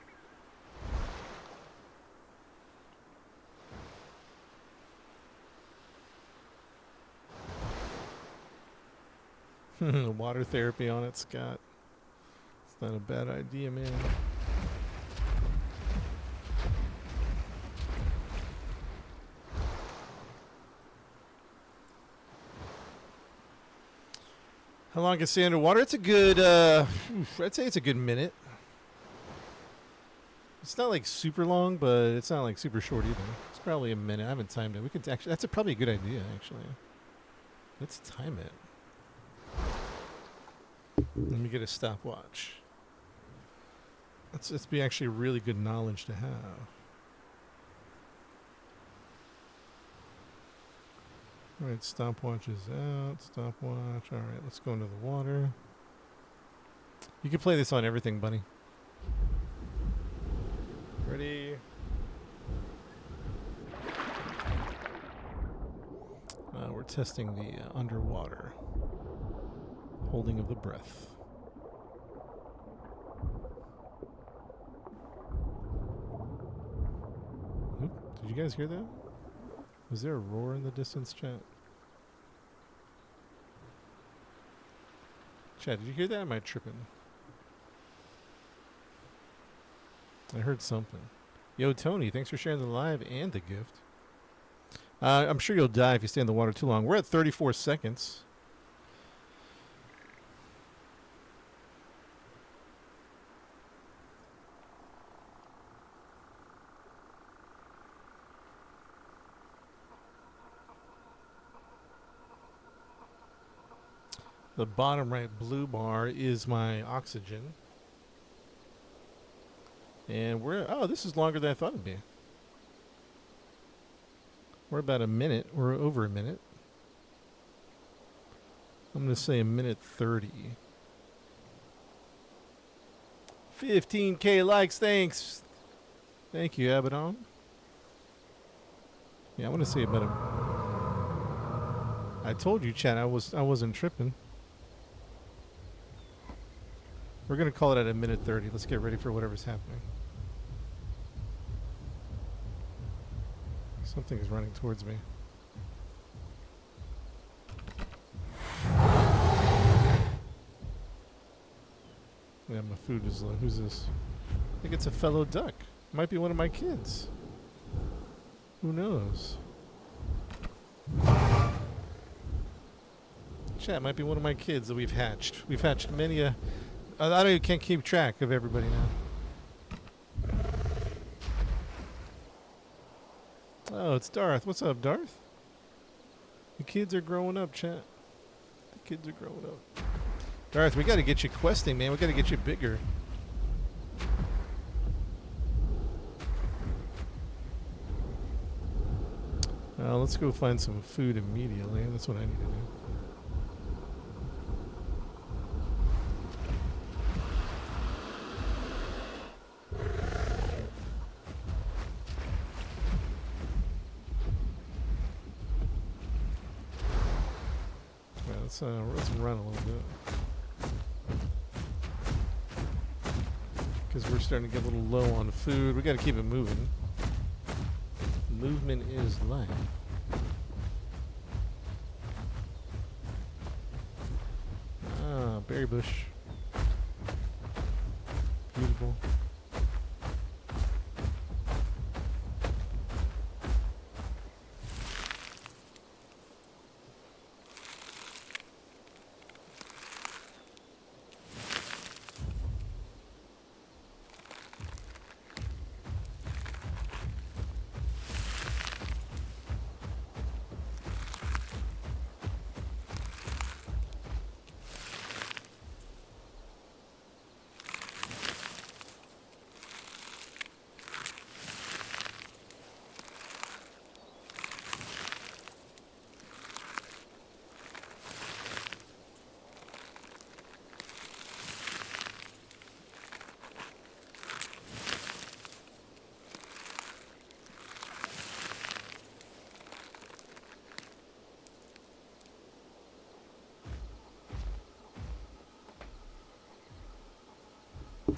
Water therapy on it, Scott. It's not a bad idea, man. How long can it stay underwater? It's a good, I'd say it's a good minute. It's not like super long, but it's not like super short either. It's probably a minute. I haven't timed it. We could actually, probably a good idea, actually. Let's time it. Let me get a stopwatch. That's be actually really good knowledge to have. Alright, stopwatch is out. Stopwatch. Alright, let's go into the water. You can play this on everything, buddy. Ready? We're testing the underwater holding of the breath. Oop, did you guys hear that? Was there a roar in the distance, chat? Chat, did you hear that? Am I tripping? I heard something. Yo, Tony, thanks for sharing the live and the gift. I'm sure you'll die if you stay in the water too long. We're at 34 seconds. The bottom right blue bar is my oxygen. And oh, this is longer than I thought it'd be. We're about a minute. We're over a minute. I'm going to say a minute 30. 15K likes, thanks. Thank you, Abaddon. Yeah, I want to say about a... I told you, chat, I wasn't tripping. We're going to call it at a minute 30. Let's get ready for whatever's happening. Something is running towards me. Yeah, my food is low. Who's this? I think it's a fellow duck. Might be one of my kids. Who knows? Chat, might be one of my kids that we've hatched. We've hatched many a... I can't keep track of everybody now. it's Darth. What's up, Darth? The kids are growing up, chat. The kids are growing up. Darth, we got to get you questing, man. We got to get you bigger. Let's go find some food immediately. That's what I need to do. Let's run a little bit. Because we're starting to get a little low on food. We got to keep it moving. Movement is life. Ah, berry bush. Beautiful.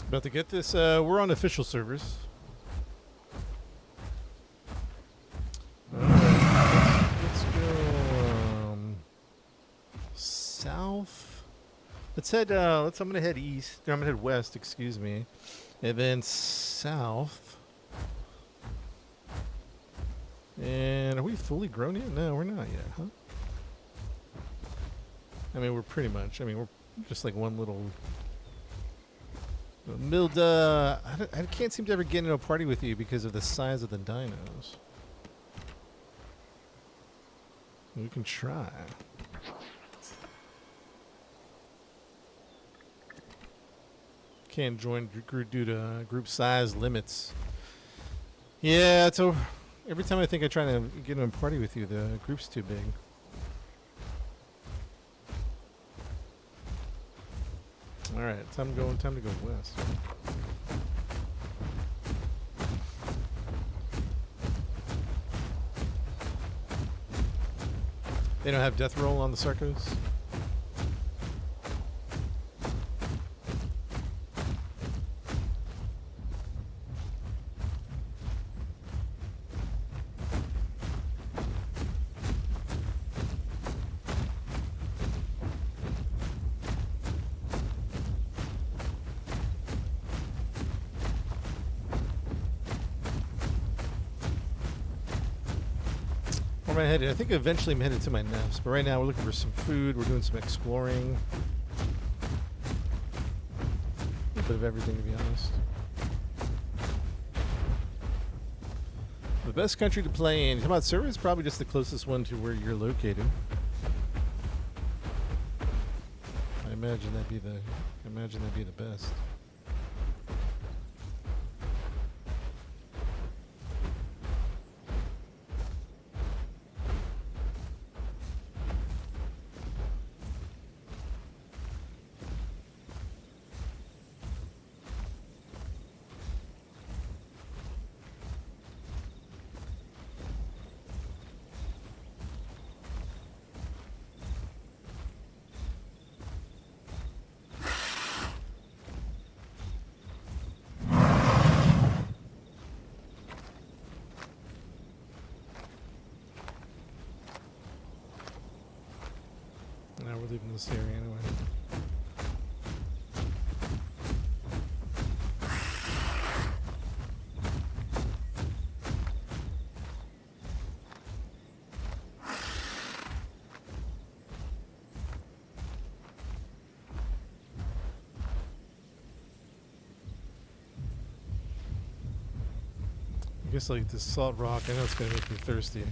About to get this. We're on official servers. Let's go south. Let's head. I'm gonna head east. I'm gonna head west. Excuse me, and then south. And are we fully grown yet? No, we're not yet, huh? I mean, we're pretty much. I mean, we're just like one little. Milda, I can't seem to ever get into a party with you because of the size of the dinos. We can try. Can't join due to group size limits. Yeah, it's every time I think I try to get in a party with you, the group's too big. All right, time to go west. They don't have death roll on the Sarcos? I think eventually I'm headed to my nest, but right now we're looking for some food. We're doing some exploring. A bit of everything, to be honest. The best country to play in. Come on, server is probably just the closest one to where you're located. I imagine that'd be the best. Now we're leaving this area anyway. I guess like this salt rock, I know it's gonna make me thirsty.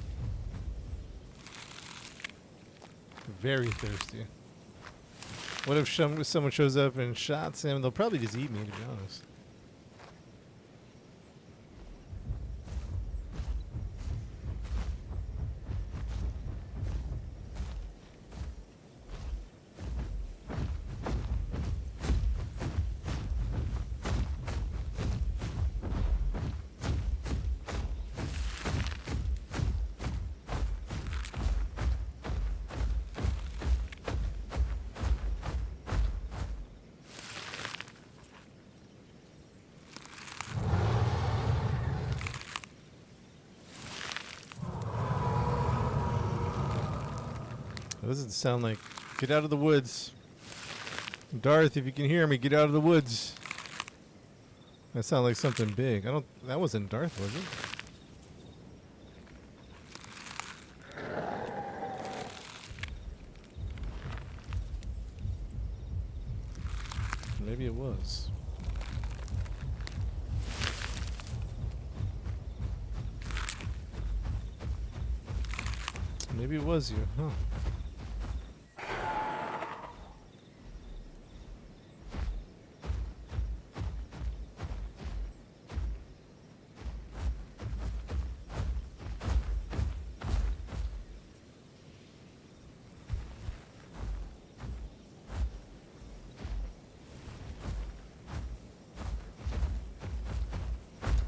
Very thirsty. What if someone shows up and shots him? They'll probably just eat me, to be honest. It doesn't sound like... Get out of the woods. Darth, if you can hear me, get out of the woods. That sounded like something big. I don't... That wasn't Darth, was it? Maybe it was. Maybe it was you, huh?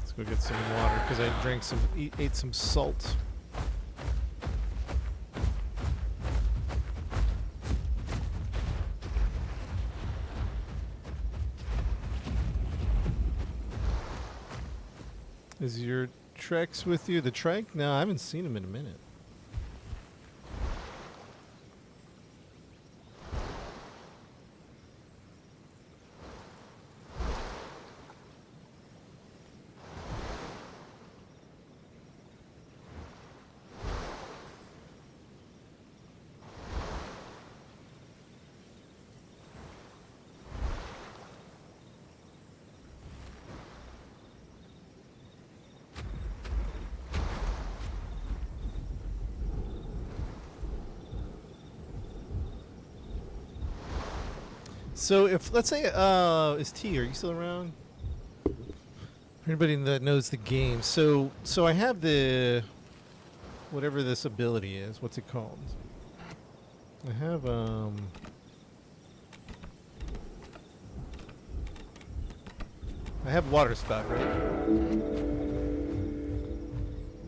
Let's go get some water because I drank some, ate some salt. Is your Trex with you? The Trek? No, I haven't seen him in a minute. So if, let's say, is T, are you still around? For anybody that knows the game. So I have the, whatever this ability is, what's it called? I have, water spout, right?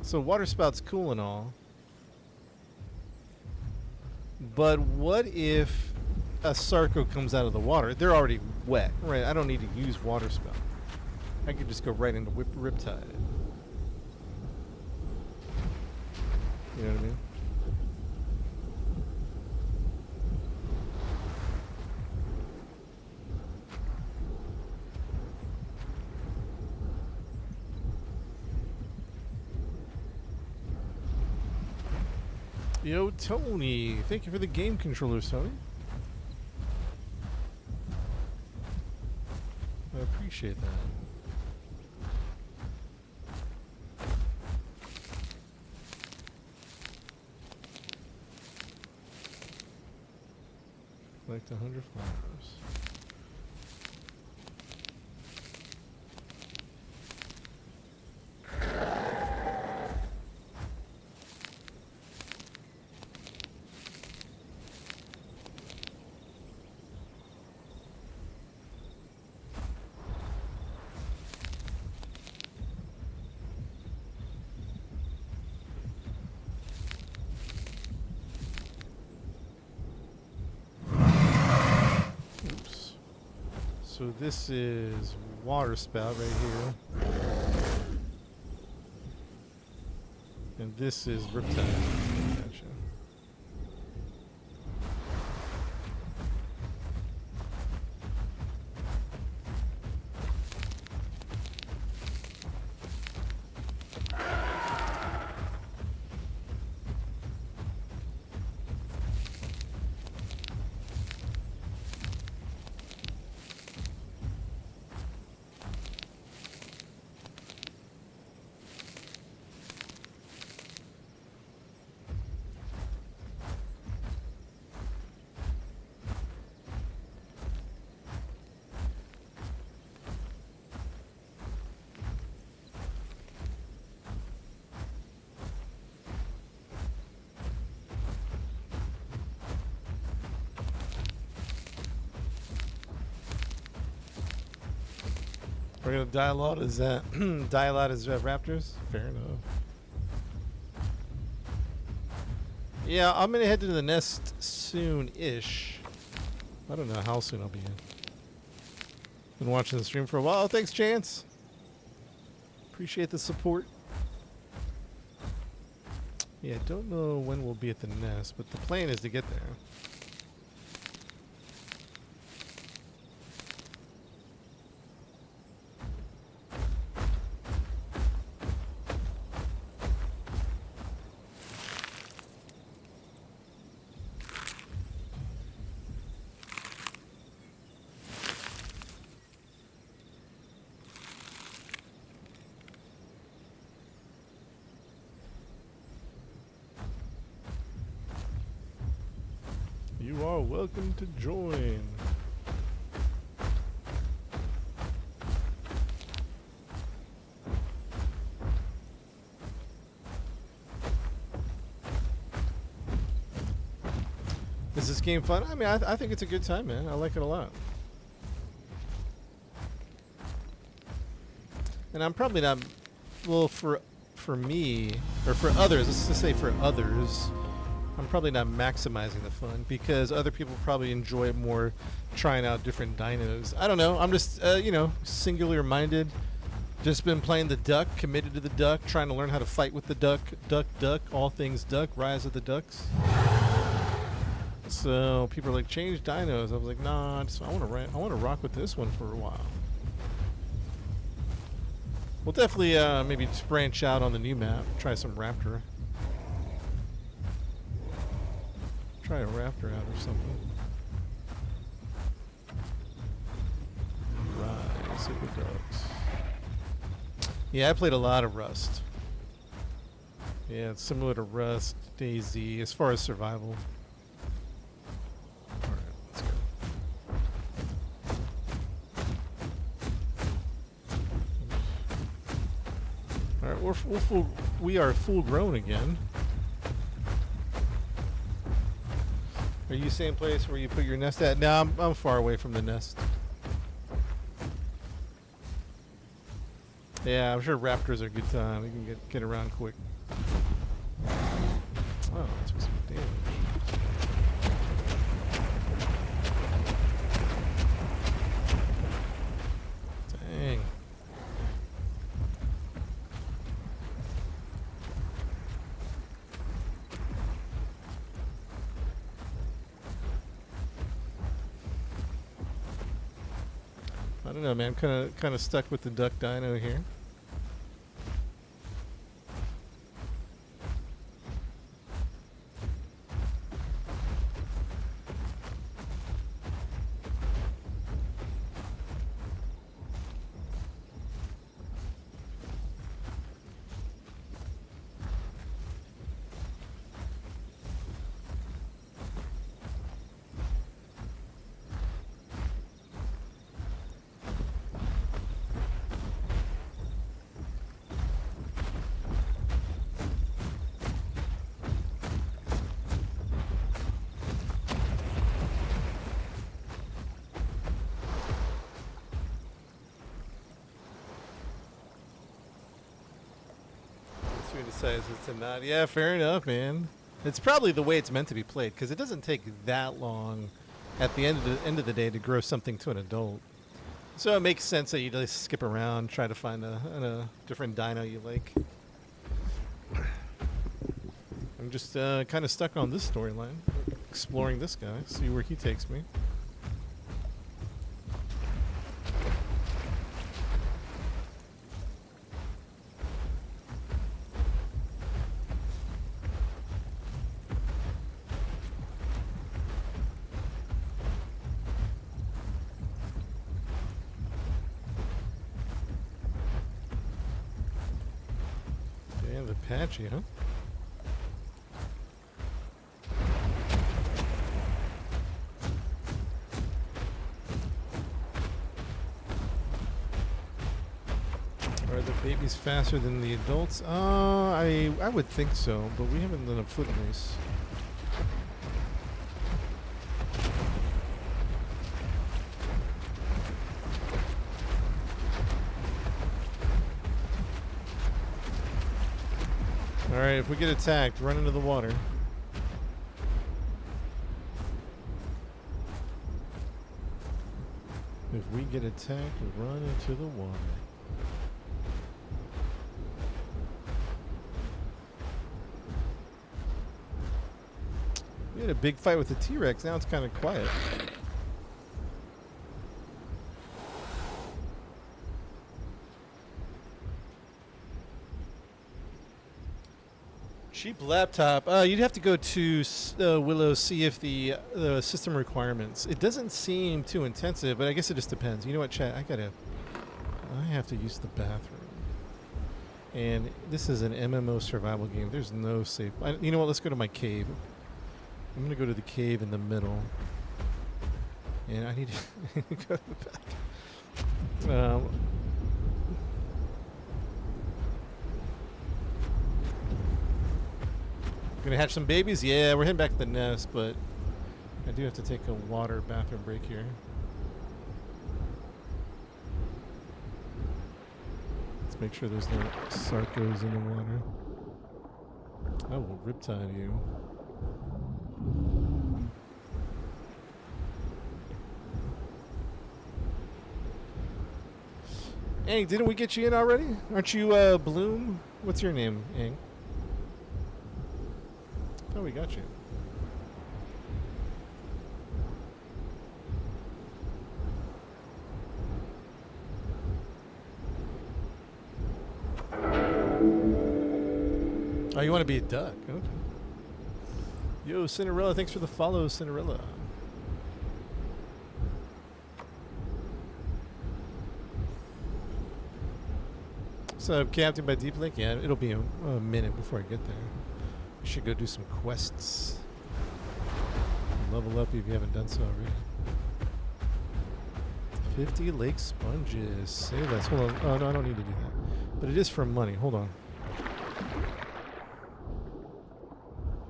So water spout's cool and all. But what if a Sarco comes out of the water? They're already wet, right? I don't need to use water spout. I could just go right into Riptide. You know what I mean? Yo, Tony. Thank you for the game controllers, Tony. I appreciate that. Collect 100 flowers. So this is water spout right here. And this is Riptide. Gotcha. We're gonna die a lot as die a lot as raptors. Fair enough. Yeah, I'm gonna head to the nest soon-ish. I don't know how soon I'll be in. Been watching the stream for a while. Thanks, Chance. Appreciate the support. Yeah, I don't know when we'll be at the nest, but the plan is to get there. You are welcome to join. Is this game fun? I mean, I think it's a good time, man. I like it a lot. And I'm probably not, well, for me, or for others, let's just say for others, I'm probably not maximizing the fun because other people probably enjoy it more trying out different dinos. I don't know. I'm just, you know, singular minded. Just been playing the duck, committed to the duck, trying to learn how to fight with the duck, duck, all things duck, Rise of the Ducks. So people are like, change dinos. I was like, nah, I want to rock with this one for a while. We'll definitely maybe just branch out on the new map, try some raptor. Try a raptor out or something. Rise of the Ducks. Yeah, I played a lot of Rust. Yeah, it's similar to Rust, DayZ, as far as survival. Alright, let's go. Alright, we are full grown again. Are you same place where you put your nest at? No, I'm far away from the nest. Yeah, I'm sure raptors are a good time. We can get around quick. Oh, that took some damage. Dang. I don't know, man. I'm kind of stuck with the duck dino here. Decides it's a nod. Yeah, fair enough, man. It's probably the way it's meant to be played because it doesn't take that long at the end of the day to grow something to an adult. So it makes sense that you just skip around, try to find a different dino you like. I'm just kind of stuck on this storyline, exploring this guy, see where he takes me. Apache, huh? Are the babies faster than the adults? I would think so, but we haven't done a foot race. Alright, if we get attacked, run into the water. If we get attacked, run into the water. We had a big fight with the T-Rex, now it's kind of quiet. Cheap laptop. You'd have to go to Willow, see if the system requirements. It doesn't seem too intensive, but I guess it just depends. You know what, chat? I have to use the bathroom. And this is an MMO survival game. There's no safe. You know what? Let's go to my cave. I'm gonna go to the cave in the middle. And I need to go to the bathroom. Gonna hatch some babies? Yeah, we're heading back to the nest, but I do have to take a water bathroom break here. Let's make sure there's no sarcos in the water. I will riptide you. Ang, didn't we get you in already? Aren't you Bloom? What's your name, Ang? Oh, we got you. Oh, you want to be a duck? Okay. Yo, Cinderella, thanks for the follow, Cinderella. So, Captain by Deep Lake? Yeah, it'll be a minute before I get there. I should go do some quests. Level up if you haven't done so already. 50 lake sponges. Say less. Hold on. Oh, no, I don't need to do that. But it is for money. Hold on.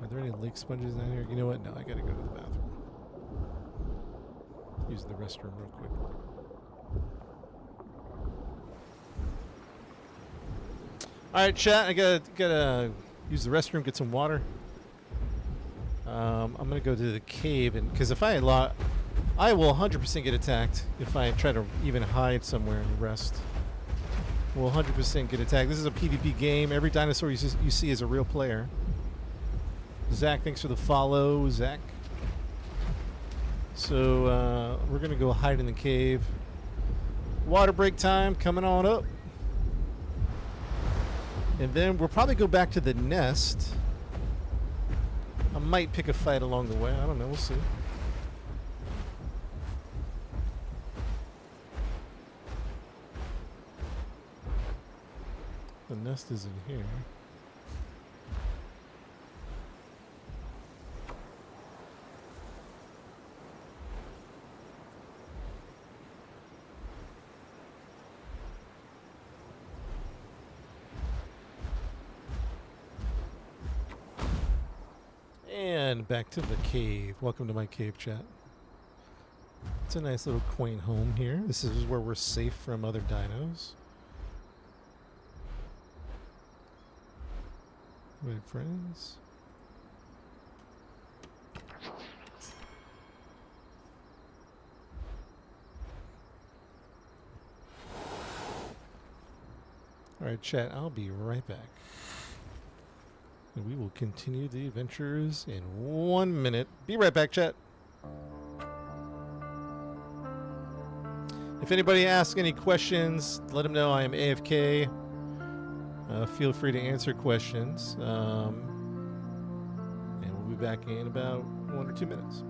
Are there any lake sponges down here? You know what? No, I gotta go to the bathroom. Use the restroom real quick. Alright, chat. I gotta use the restroom, get some water. I'm gonna go to the cave, and because if I will 100% get attacked if I try to even hide somewhere and rest. We'll 100% get attacked. This is a PvP game. Every dinosaur you see is a real player. Zach, thanks for the follow, Zach. So we're gonna go hide in the cave. Water break time coming on up. And then we'll probably go back to the nest. I might pick a fight along the way. I don't know. We'll see. The nest is in here. And back to the cave. Welcome to my cave, chat. It's a nice little quaint home here. This is where we're safe from other dinos. Right, friends? Alright, chat, I'll be right back. And we will continue the adventures in 1 minute. Be right back, chat. If anybody asks any questions, let them know I am AFK. Feel free to answer questions. And we'll be back in about 1 or 2 minutes.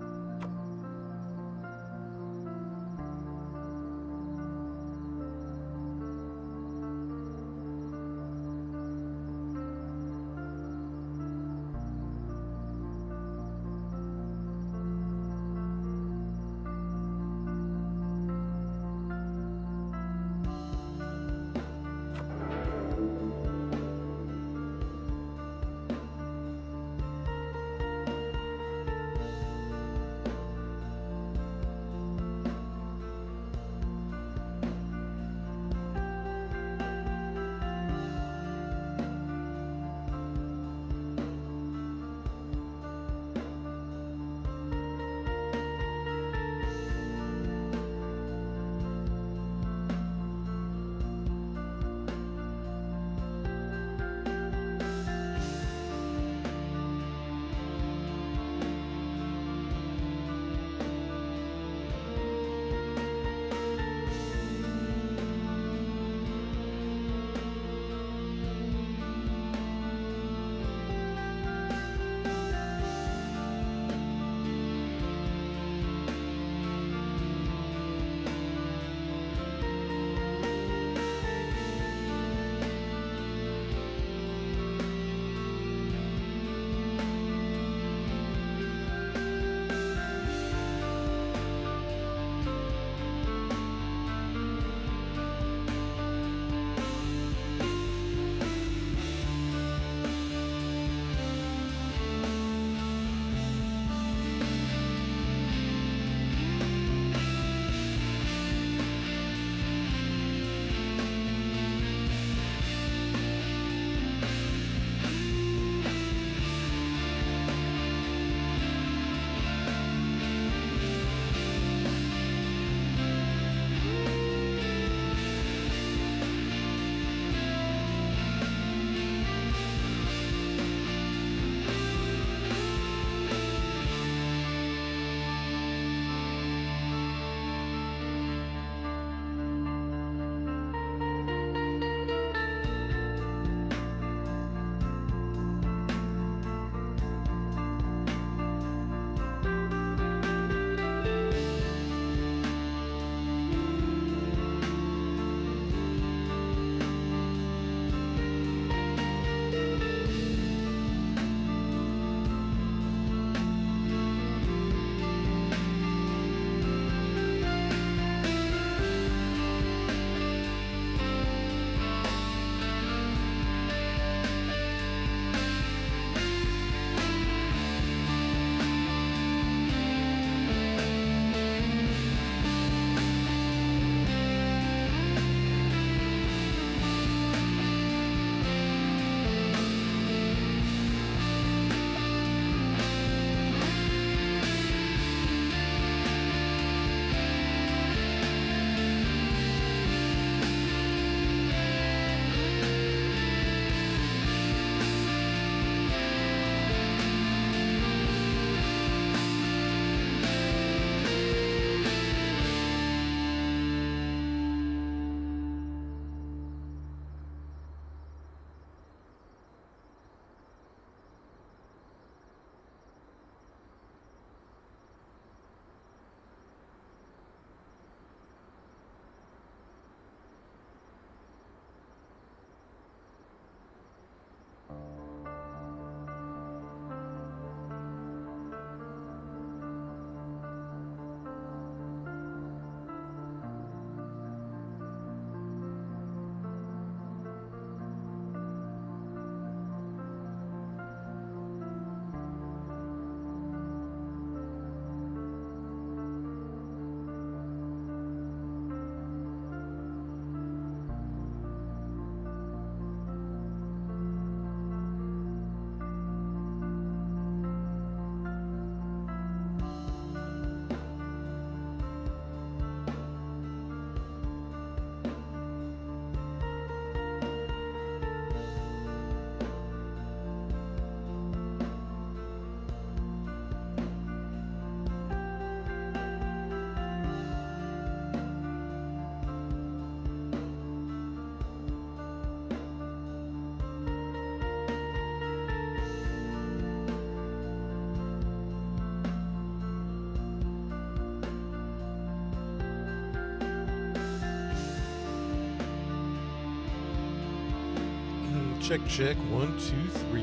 Check, check, 1, 2, 3.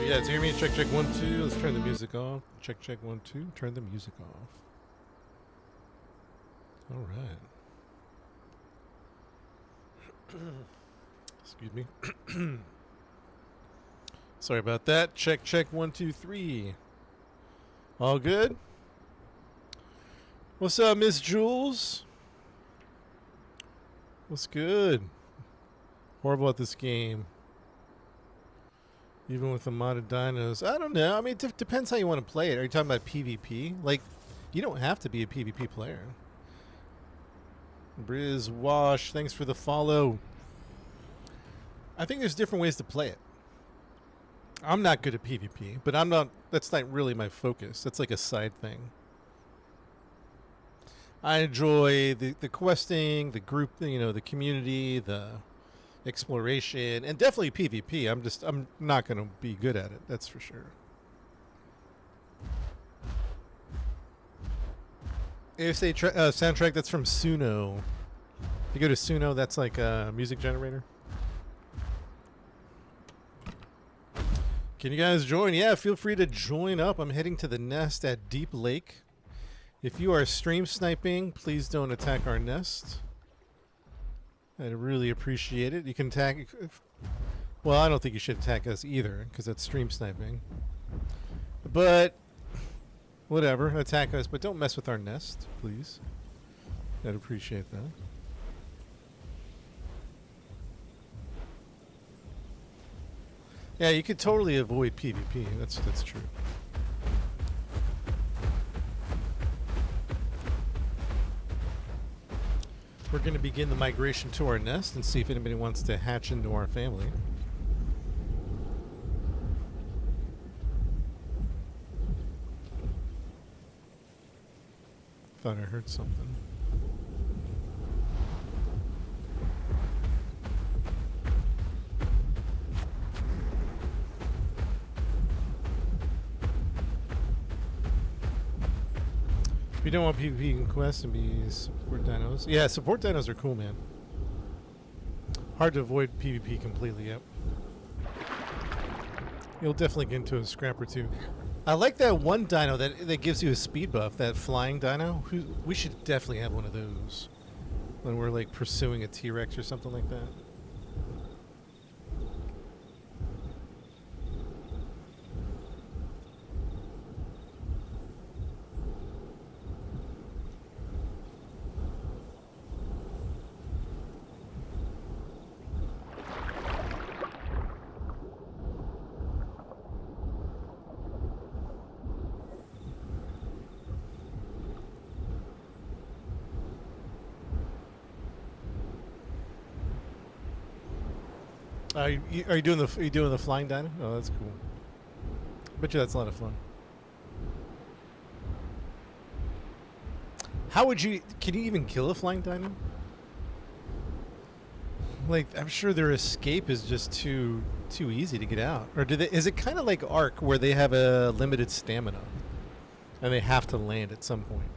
You guys hear me? Check, check, 1, 2. Let's turn the music off. Check, check, 1, 2. Turn the music off. All right. Excuse me. Sorry about that. Check, check, 1, 2, 3. All good? What's up, Miss Jules? What's good? Horrible at this game. Even with the modded dinos. I don't know. I mean, it depends how you want to play it. Are you talking about PvP? Like, you don't have to be a PvP player. Briz Wash, thanks for the follow. I think there's different ways to play it. I'm not good at PvP, but that's not really my focus. That's like a side thing. I enjoy the questing, the group, the community, the exploration, and definitely PvP. I'm not going to be good at it. That's for sure. AFSA soundtrack, that's from Suno. If you go to Suno, that's like a music generator. Can you guys join? Yeah, feel free to join up. I'm heading to the nest at Deep Lake. If you are stream sniping, please don't attack our nest. I'd really appreciate it. You can attack... Well, I don't think you should attack us either, because that's stream sniping. But... whatever, attack us, but don't mess with our nest, please. I'd appreciate that. Yeah, you could totally avoid PvP. That's true. We're going to begin the migration to our nest and see if anybody wants to hatch into our family. Thought I heard something. If you don't want PvP, you can quest and be support dinos. Yeah, support dinos are cool, man. Hard to avoid PvP completely, yep. You'll definitely get into a scrap or two. I like that one dino that gives you a speed buff, that flying dino. We should definitely have one of those when we're like pursuing a T-Rex or something like that. Are you doing the flying dino? Oh, that's cool. Bet you that's a lot of fun. How would you? Can you even kill a flying dino? Like, I'm sure their escape is just too easy to get out. Or is it kind of like Ark, where they have a limited stamina and they have to land at some point?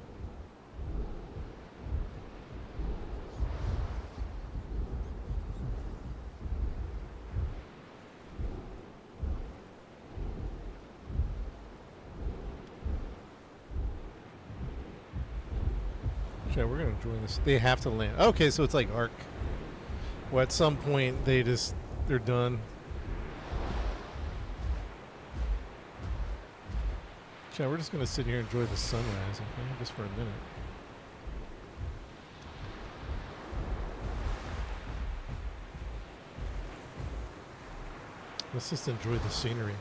Yeah, we're gonna join this. They have to land. Okay, so it's like Ark. Well, at some point they're done. Yeah, we're just gonna sit here and enjoy the sunrise, okay, just for a minute. Let's just enjoy the scenery.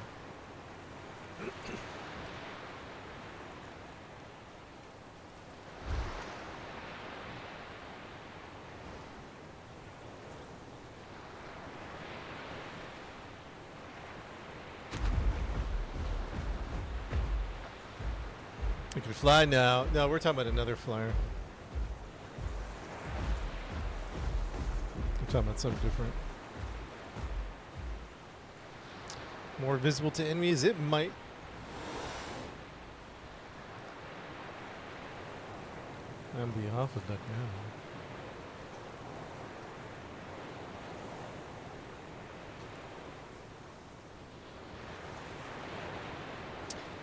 We can fly now. No, we're talking about another flyer. We're talking about something different. More visible to enemies? It might. I'm the alpha duck now.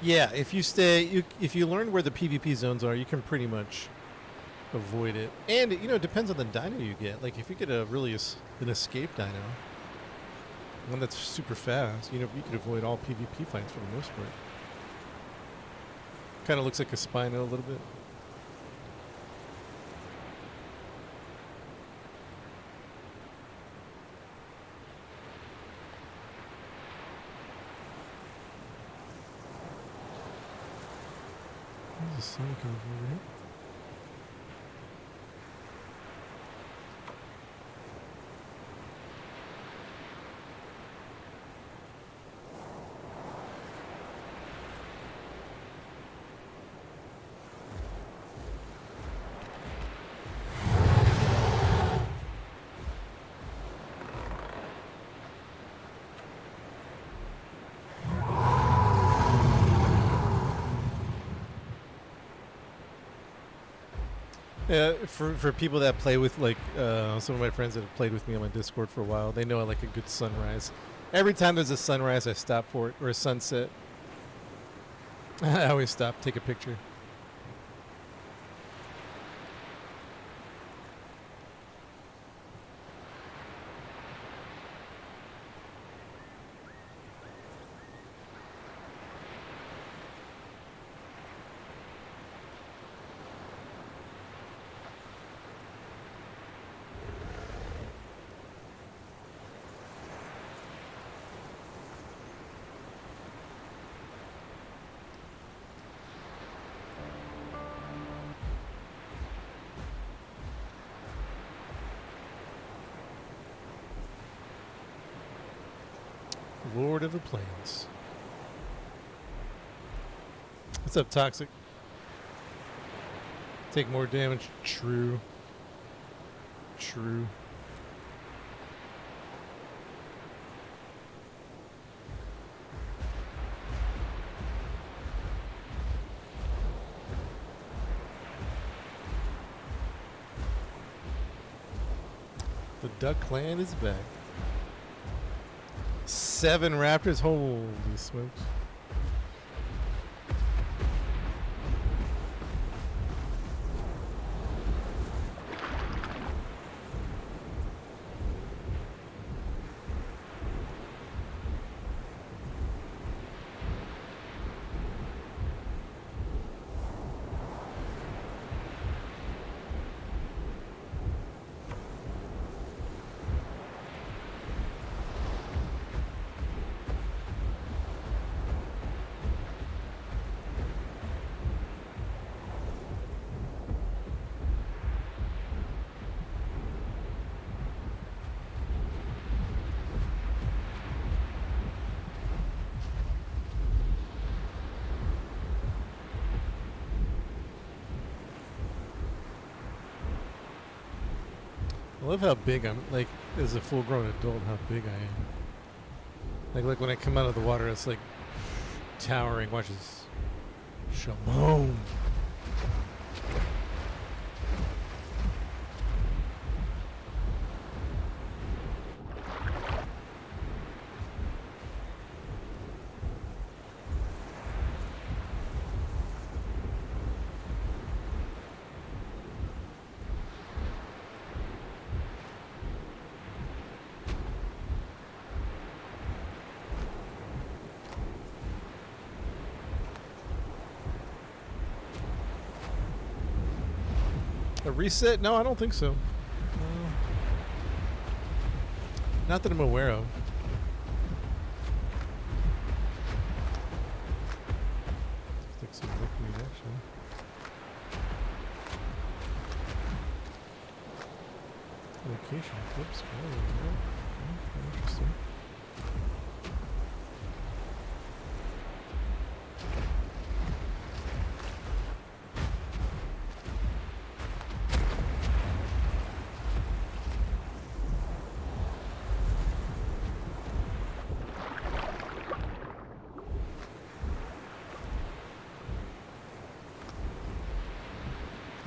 Yeah, if you stay, if you learn where the PvP zones are, you can pretty much avoid it. And you know, it depends on the dino you get. Like if you get a really an escape dino, one that's super fast, you know, you could avoid all PvP fights for the most part. Kind of looks like a Spino a little bit. There's a sun coming over here. Yeah, for people that play with like some of my friends that have played with me on my Discord for a while, they know I like a good sunrise. Every time there's a sunrise, I stop for it, or a sunset. I always stop, take a picture. Lord of the Plains. What's up, Toxic? Take more damage. True. True. The Duck Clan is back. 7 raptors? Holy smokes. I love how big I'm, like, as a full-grown adult, how big I am. Like when I come out of the water, it's like towering. Watch this. Shalom. A reset? No, I don't think so. Not that I'm aware of. Stick some liquid, actually. Location flips. Okay, interesting.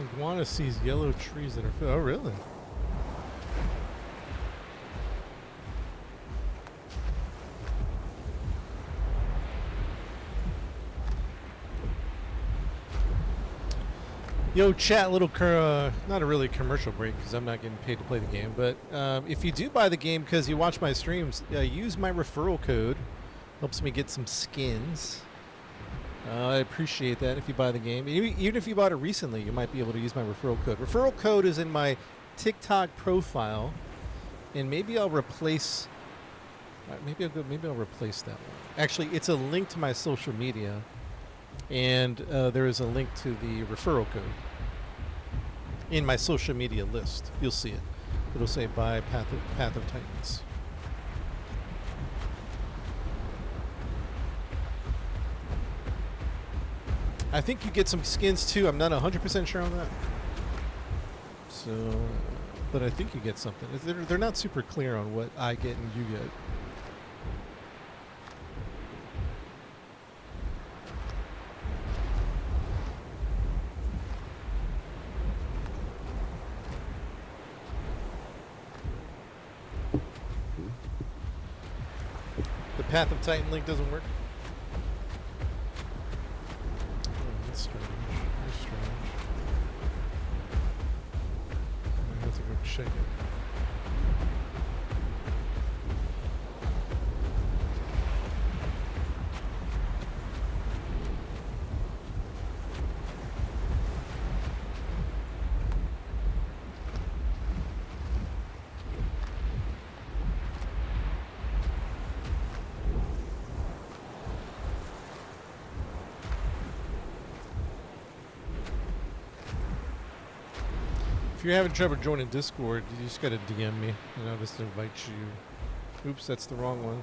Iguana sees yellow trees that are filled. Oh, really? Yo, chat, little not a really commercial break because I'm not getting paid to play the game. But if you do buy the game because you watch my streams, use my referral code. Helps me get some skins. I appreciate that if you buy the game. Even if you bought it recently, you might be able to use my referral code. Referral code is in my TikTok profile, and maybe I'll replace. Maybe I'll replace that one. Actually, it's a link to my social media, and there is a link to the referral code in my social media list. You'll see it. It'll say buy Path of Titans. I think you get some skins too. I'm not 100% sure on that. So, but I think you get something. They're not super clear on what I get and you get. The Path of Titan link doesn't work. That's strange. That's strange. I have to go check it. If you're having trouble joining Discord, you just gotta DM me, and I'll just invite you. Oops, that's the wrong one.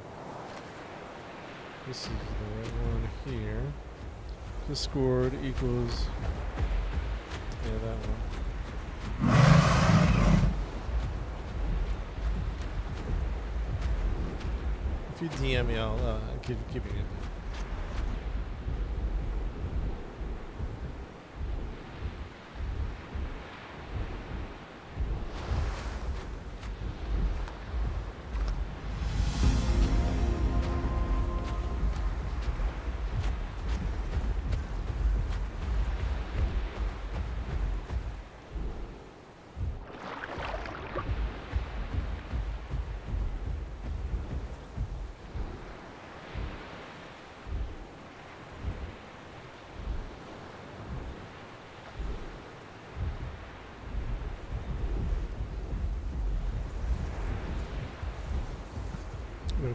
This is the right one here. Discord equals... yeah, that one. If you DM me, I'll give you a minute.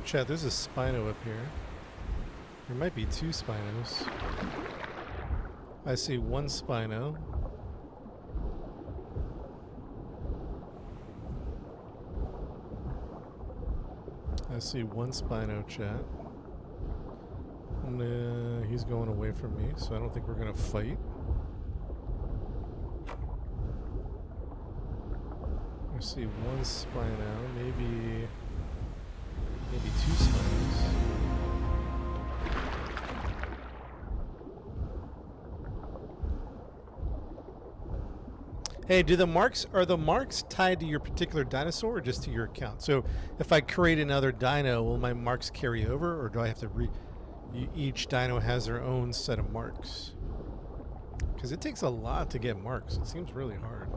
Chat, there's a Spino up here. There might be two Spinos. I see one Spino. I see one Spino, chat. And he's going away from me, so I don't think we're gonna fight. I see one Spino, maybe two Spinos. Hey, are the marks tied to your particular dinosaur or just to your account? So if I create another dino, will my marks carry over, or do I have to each dino has their own set of marks? Because it takes a lot to get marks. It seems really hard.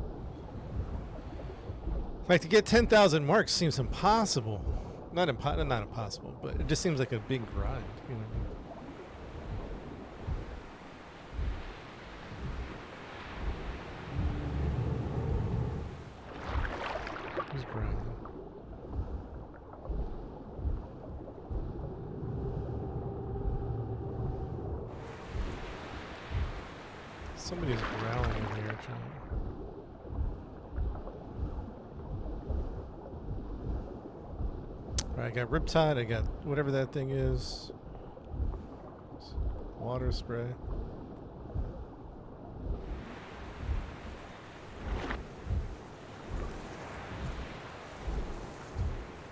Like, to get 10,000 marks seems impossible. Not impossible, but it just seems like a big grind, you know. Who's grinding? Somebody's growling in here, John. I got Riptide, I got whatever that thing is. Water spray.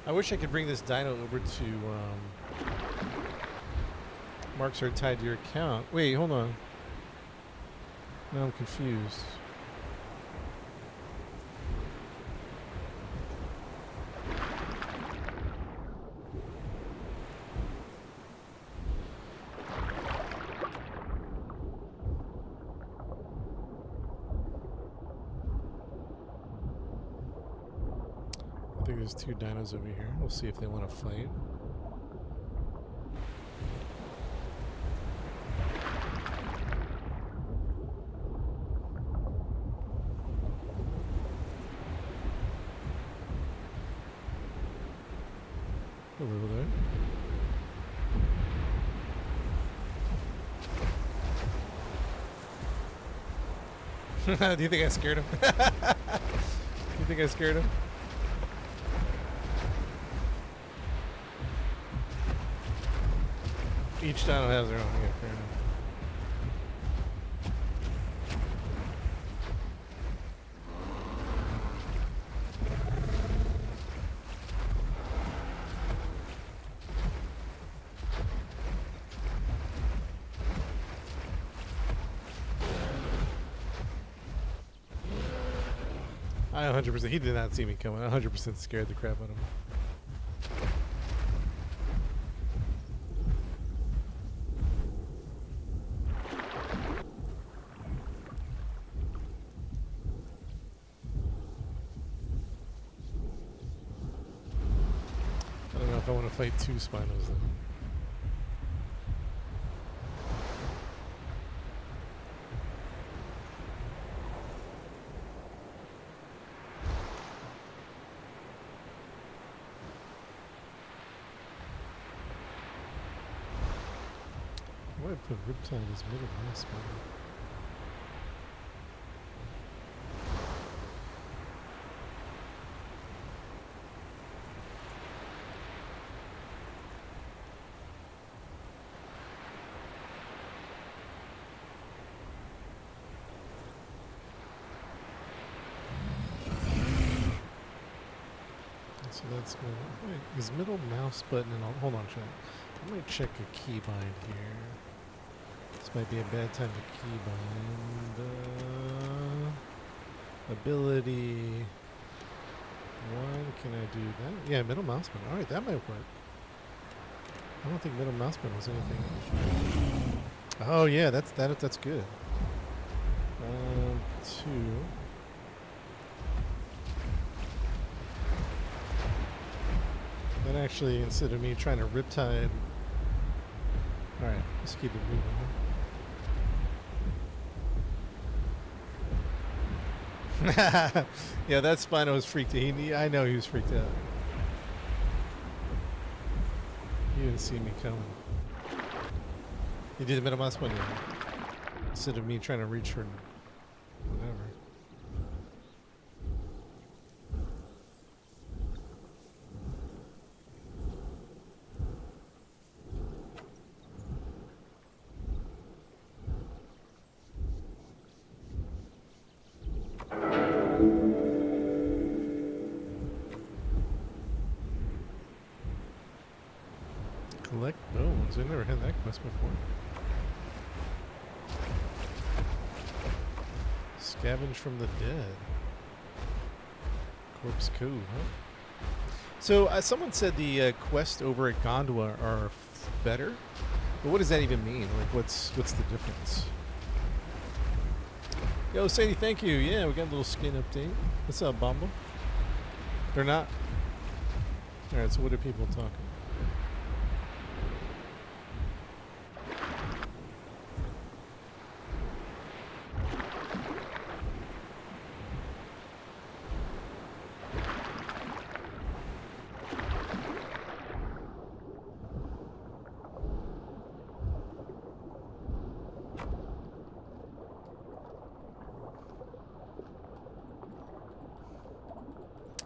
I wish I could bring this dino over to marks are tied to your account. Wait, hold on. Now I'm confused. think there's two dinos over here. We'll see if they want to fight. Hello there. Do you think I scared him? You think I scared him? Each dino has their own. Yeah, fair enough. I 100%. He did not see me coming. I 100% scared the crap out of him. I don't know if I want to fight two Spinos then. Why did I put Riptide as middle mouse Spino? So that's good. Wait, is middle mouse button and all, hold on, chat. I might check a keybind here. This might be a bad time to keybind. Ability. One, can I do that? Yeah, middle mouse button. Alright, that might work. I don't think middle mouse button was anything. Oh yeah, that's good. Two. Then actually, instead of me trying to Riptide, all right, let's keep it moving. Huh? Yeah, that Spino was freaked out. I know he was freaked out. He didn't see me coming. He did the middle mouse button, yeah. Instead of me trying to reach for whatever. Collect bones. I've never had that quest before. Scavenge from the dead. Corpse Cove, huh? So someone said the quest over at Gondwa are better, but what does that even mean? Like, what's the difference? Yo, Sadie, thank you. Yeah, we got a little skin update. What's up, Bumble? They're not. All right. So what are people talking?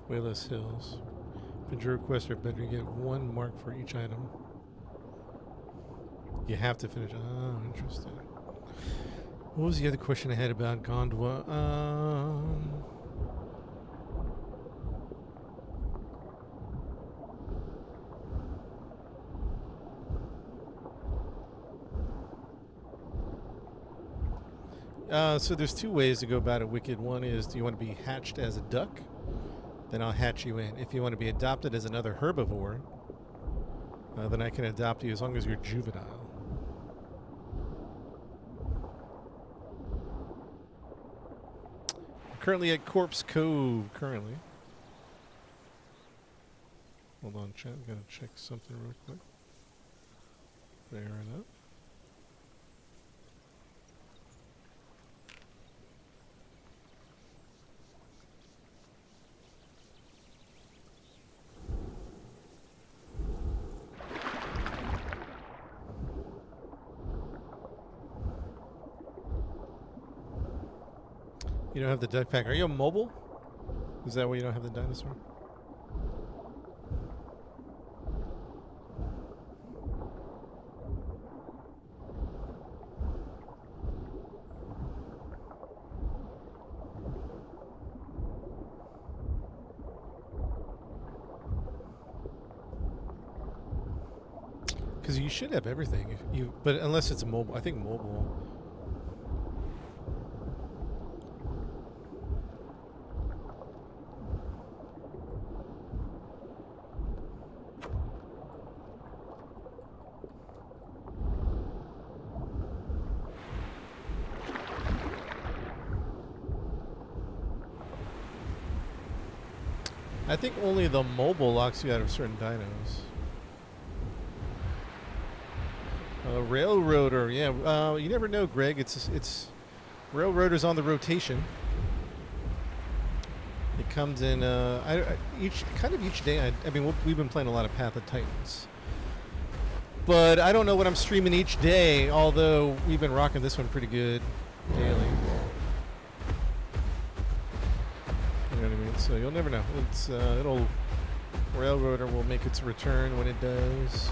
Wayless Hills. Ventura quests are better. You get one mark for each item. You have to finish. Oh, interesting. What was the other question I had about Gondwa? So there's two ways to go about it, Wicked. One is, do you want to be hatched as a duck? Then I'll hatch you in. If you want to be adopted as another herbivore, then I can adopt you as long as you're juvenile. I'm currently at Corpse Cove, currently. Hold on, chat. I'm gonna check something real quick. Fair enough. You don't have the duck pack. Are you a mobile? Is that why you don't have the dinosaur? Because you should have everything. If you, but unless it's a mobile. I think mobile. I think only the mobile locks you out of certain dinos. Railroader, yeah. You never know, Greg. It's Railroader's on the rotation. It comes in each day. I mean, we've been playing a lot of Path of Titans, but I don't know what I'm streaming each day. Although we've been rocking this one pretty good daily. You know what I mean? So you'll never know. It's Railroader will make its return when it does.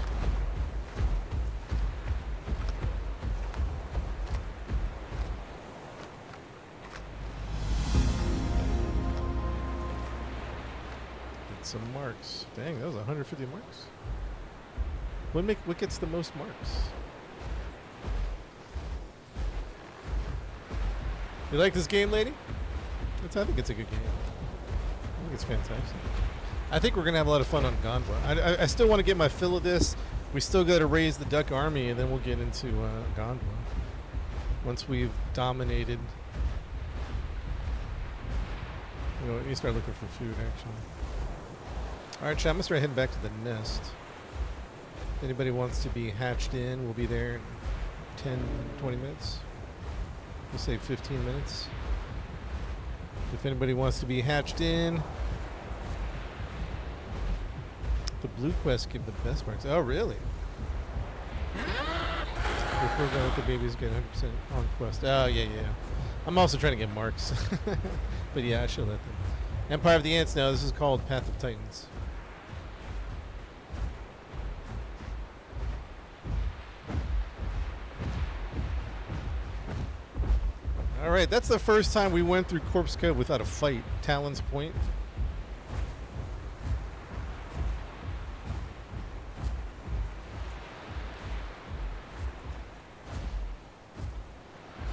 Some marks. Dang, that was 150 marks. What gets the most marks? You like this game, lady? I think it's a good game. I think it's fantastic. I think we're gonna have a lot of fun on Gondwa. I still want to get my fill of this. We still got to raise the Duck Army, and then we'll get into Gondwa. Once we've dominated. You know, you start looking for food, actually. Alright, chat, I'm going to start heading back to the nest. If anybody wants to be hatched in, we'll be there in 10, 20 minutes. We'll say 15 minutes. If anybody wants to be hatched in, the blue quest give the best marks. Oh, really? Before going let the babies get 100% on quest. Oh, yeah. I'm also trying to get marks. But yeah, I should let them. Empire of the Ants now. This is called Path of Titans. Alright, that's the first time we went through Corpse Cove without a fight. Talon's Point.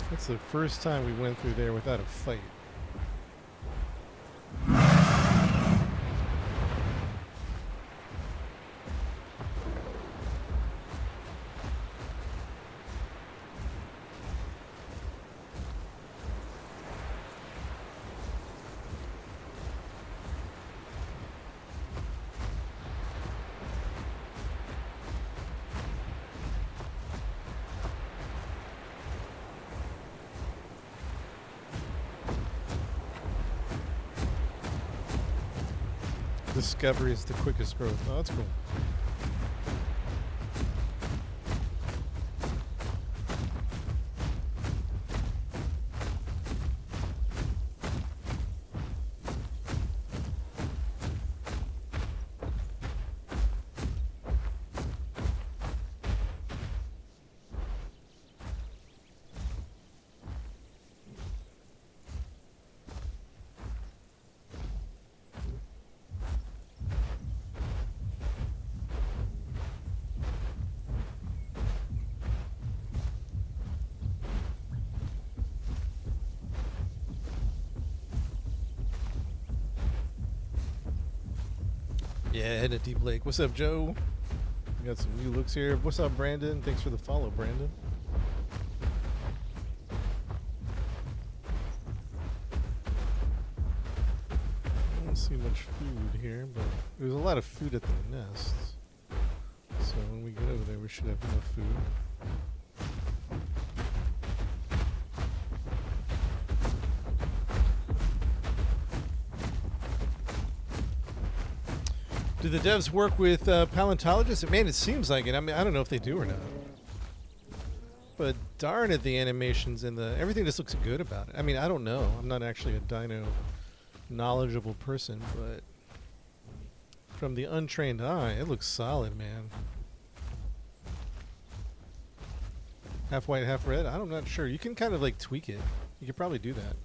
That's the first time we went through there without a fight. Discovery is the quickest growth. Oh, that's cool. Yeah, head to Deep Lake. What's up, Joe? We got some new looks here. What's up, Brandon? Thanks for the follow, Brandon. Let's see much food here, but there's a lot of food at the nest. So when we get over there, we should have enough food. Do the devs work with paleontologists? Man, it seems like it. I mean, I don't know if they do or not. But darn it, the animations and everything just looks good about it. I mean, I don't know. I'm not actually a dino knowledgeable person, but from the untrained eye, it looks solid, man. Half white, half red? I'm not sure. You can kind of like tweak it. You could probably do that.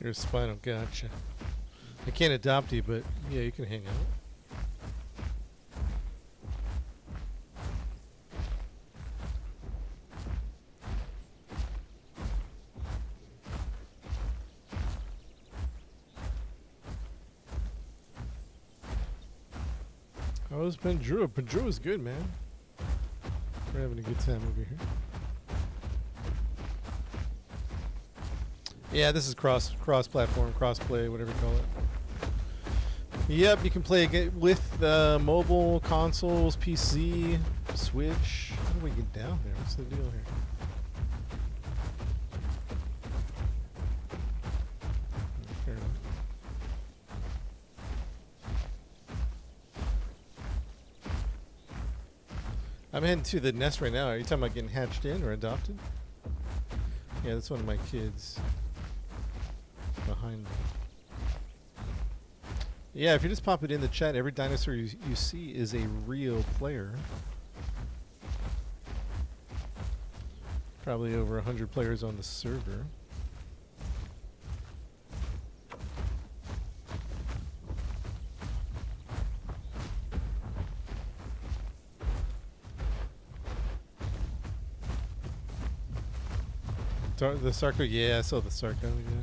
You're a Spinal, gotcha. I can't adopt you, but yeah, you can hang out. How's Pendrew? Pendrew is good, man. We're having a good time over here. Yeah, this is cross-platform, cross-play, whatever you call it. Yep, you can play with mobile, consoles, PC, Switch. How do we get down there? What's the deal here? Fair enough. I'm heading to the nest right now. Are you talking about getting hatched in or adopted? Yeah, that's one of my kids. Behind me. Yeah, if you just pop it in the chat, every dinosaur you see is a real player. Probably over 100 players on the server. The Sarco, yeah, I saw the Sarco, yeah.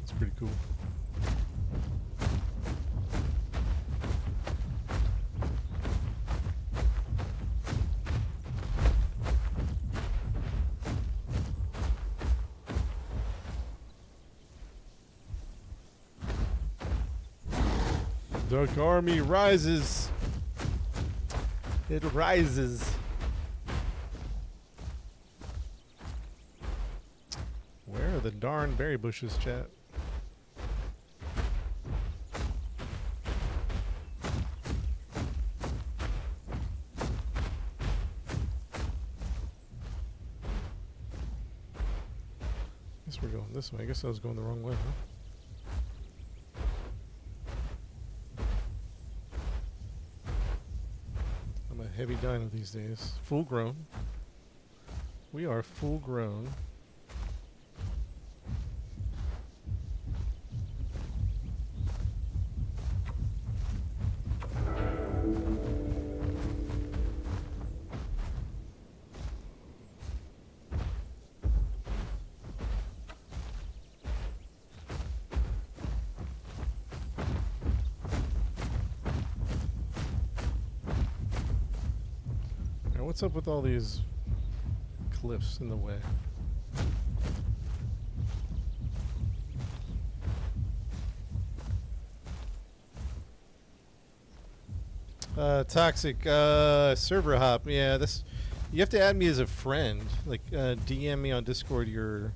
It's pretty cool. Dark Army rises. It rises. Where are the darn berry bushes, chat? I guess we're going this way. I guess I was going the wrong way, huh? I'm a heavy dino these days. Full grown. We are full grown. What's up with all these cliffs in the way? Toxic, server hop. Yeah, this. You have to add me as a friend. Like, DM me on Discord your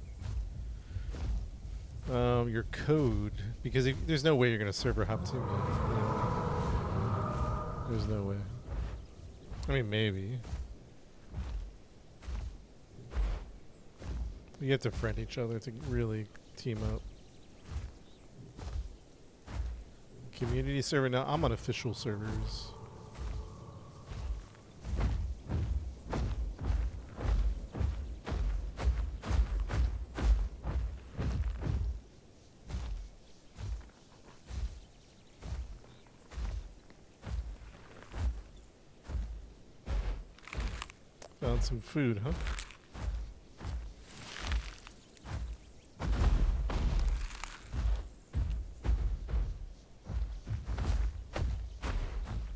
code, because there's no way you're gonna server hop to me. There's no way. I mean, maybe. You have to friend each other to really team up. Community server now. I'm on official servers. found some food, huh?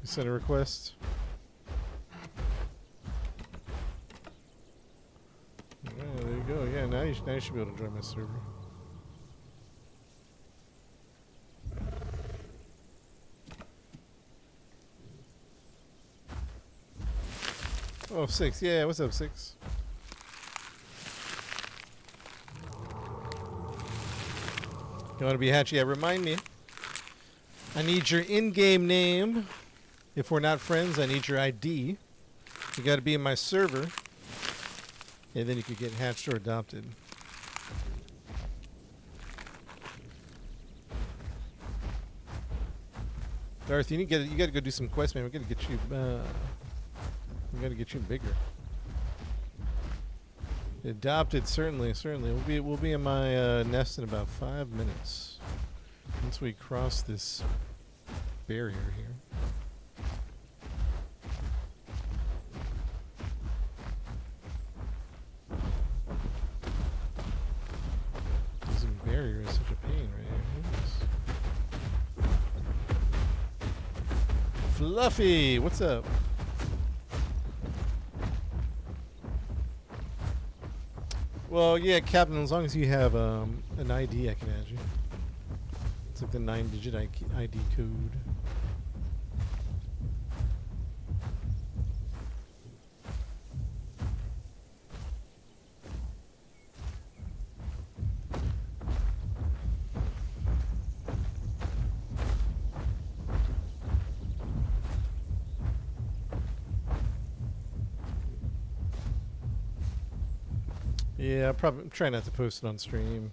You sent a request. Yeah, there you go. Yeah, now you should be able to join my server. Oh, 6. Yeah, what's up, 6? You want to be hatchy? Yeah, remind me. I need your in-game name. If we're not friends, I need your ID. You got to be in my server. And then you could get hatched or adopted. Darth, you got to go do some quests, man. We got to get you. We got to get you bigger. Adopted, certainly. We'll be in my nest in about 5 minutes. Once we cross this barrier here. This barrier is such a pain right here. Fluffy, what's up? Well, yeah, Captain, as long as you have an ID, I can add you. It's like the 9-digit ID code. Yeah, I'll probably try not to post it on stream.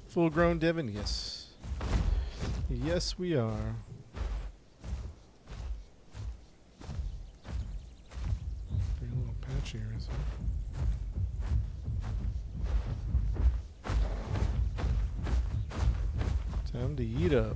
Full-grown Devon, yes. Yes, we are. Pretty little patch here, isn't it? Time to eat up.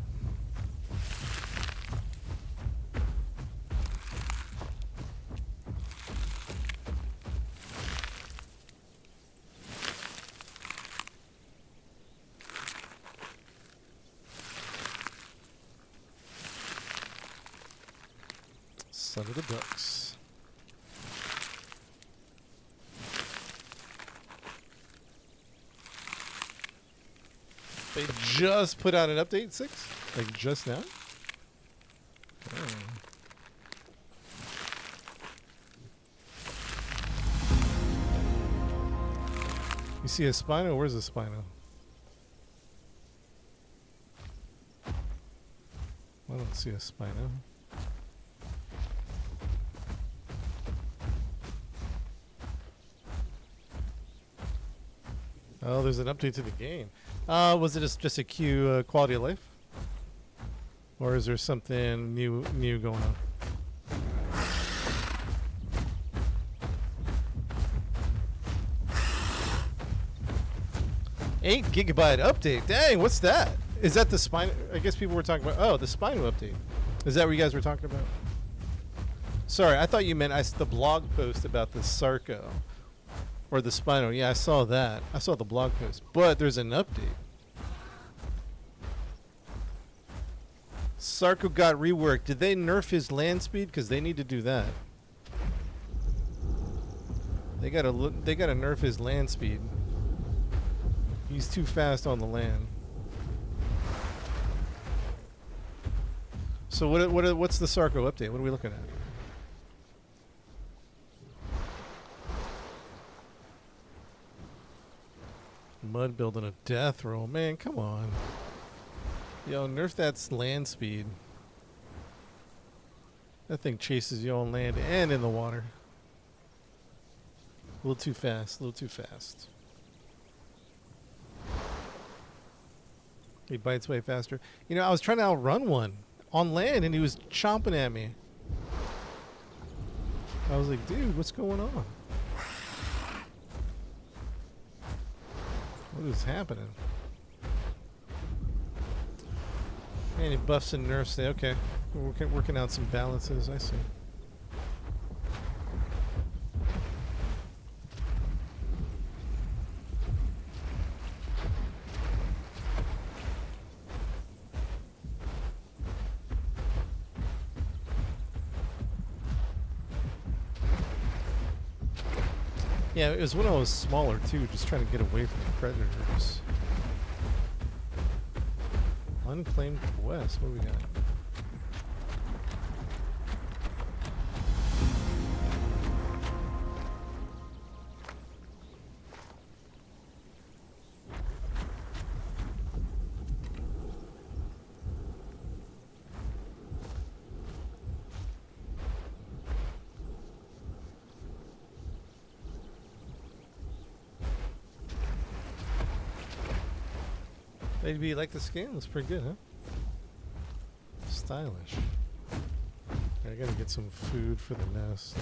Son of the ducks. They just put out an update 6? Like just now? Oh. You see a Spino? Where's the Spino? I don't see a Spino. Oh, there's an update to the game. Was it just a Q quality of life? Or is there something new going on? 8 gigabyte update. Dang, what's that? Is that the spine? I guess people were talking about. Oh, the Spino update. Is that what you guys were talking about? Sorry, I thought you meant the blog post about the Sarco. Or the Spino. Yeah, I saw that. I saw the blog post. But there's an update. Sarco got reworked. Did they nerf his land speed? Because they need to do that. They gotta nerf his land speed. He's too fast on the land. So what's the Sarco update? What are we looking at? Mud building a death roll. Man, come on. Yo, nerf that land speed. That thing chases you on land and in the water. A little too fast. A little too fast. He bites way faster. You know, I was trying to outrun one on land, and he was chomping at me. I was like, dude, what's going on? What is happening? Any buffs and nerfs there? Okay. We're working out some balances, I see. Yeah, it was when I was smaller too, just trying to get away from the predators. Unclaimed quest, what do we got? Maybe you like the skin? Looks pretty good, huh? Stylish. I gotta get some food for the nest.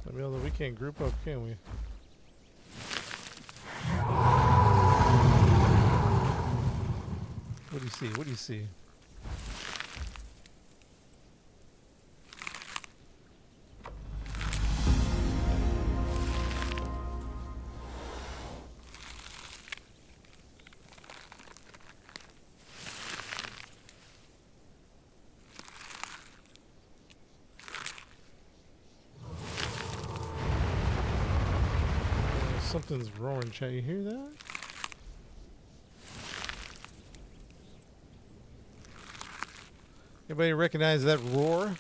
I mean, although we can't group up, can we? What do you see? What do you see? Something's roaring, chat. You hear that? Anybody recognize that roar?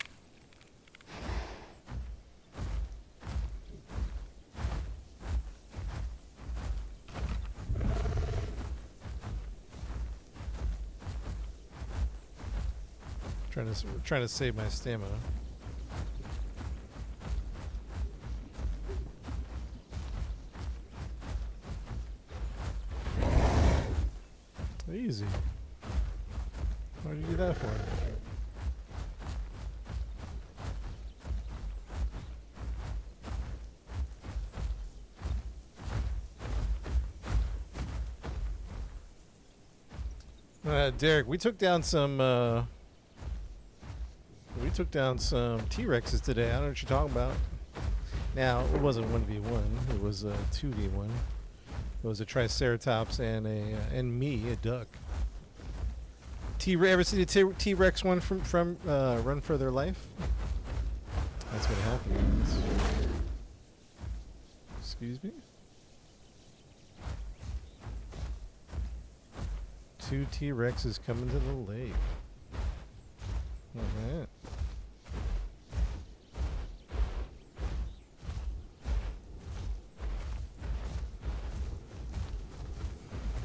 Trying to save my stamina. Easy. Why did you do that for? Derek, we took down some T-Rexes today. I don't know what you're talking about. Now, it wasn't 1v1. It was 2v1. It was a Triceratops and a duck. Ever see the T-Rex one from Run for Their Life? That's what happens. Excuse me? 2 T-Rexes coming to the lake. Alright.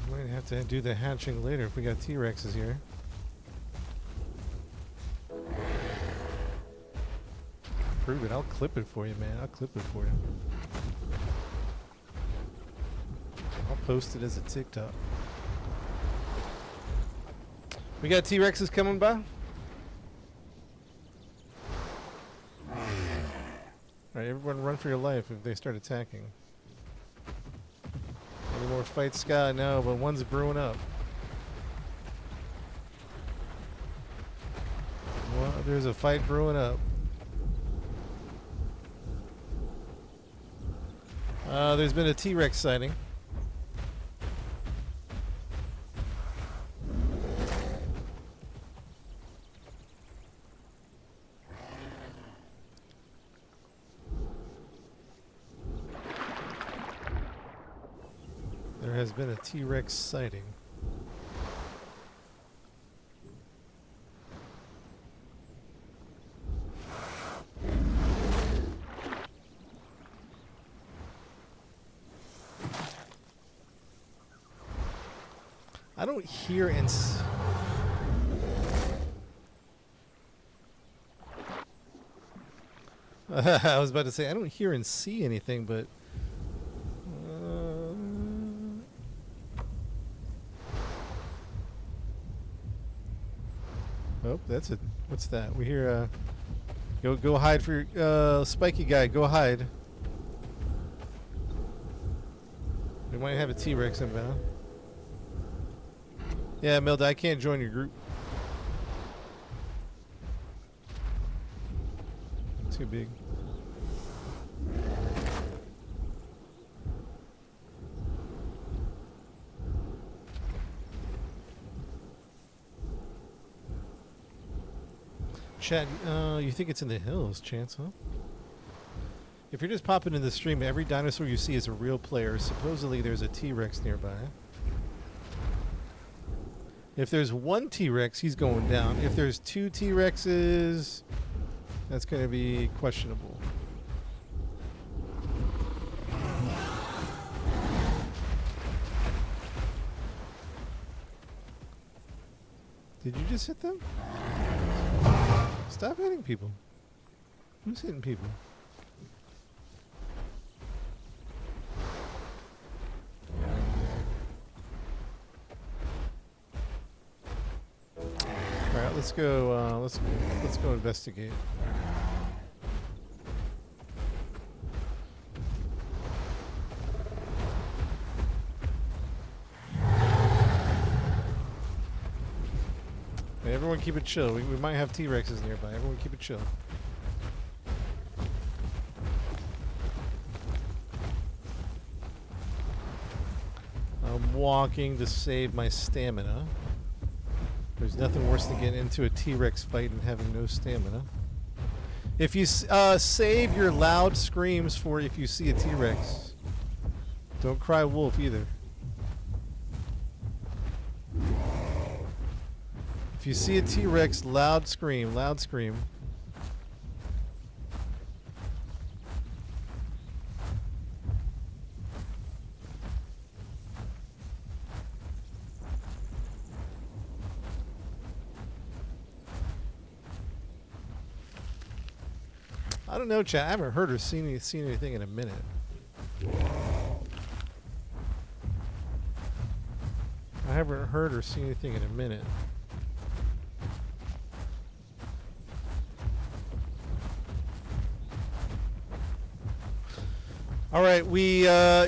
Might have to do the hatching later if we got T-Rexes here. Prove it. I'll clip it for you, man. I'll clip it for you. I'll post it as a TikTok. We got T-Rexes coming by. Alright, everyone run for your life if they start attacking. Any more fights, Scott? No, but one's brewing up. Well, there's a fight brewing up. There's been a T-Rex sighting. has been a T-Rex sighting. I don't hear and I was about to say I don't hear and see anything, but oh, that's it. What's that? We hear go hide for your spiky guy. Go hide. We might have a T-Rex inbound. Yeah, Milda, I can't join your group. Too big. Chat, you think it's in the hills, Chance, huh? If you're just popping in the stream, every dinosaur you see is a real player. Supposedly there's a T-Rex nearby. If there's one T-Rex, he's going down. If there's two T-Rexes, that's going to be questionable. Did you just hit them? Stop hitting people. Who's hitting people? All right, let's go. Let's go investigate. Hey, everyone, keep it chill. We might have T-Rexes nearby. Everyone, keep it chill. I'm walking to save my stamina. There's nothing worse than getting into a T-Rex fight and having no stamina. If you save your loud screams for if you see a T-Rex. Don't cry wolf either. If you see a T-Rex, loud scream, loud scream. I don't know, chat. I haven't heard or seen anything in a minute. I haven't heard or seen anything in a minute. All right,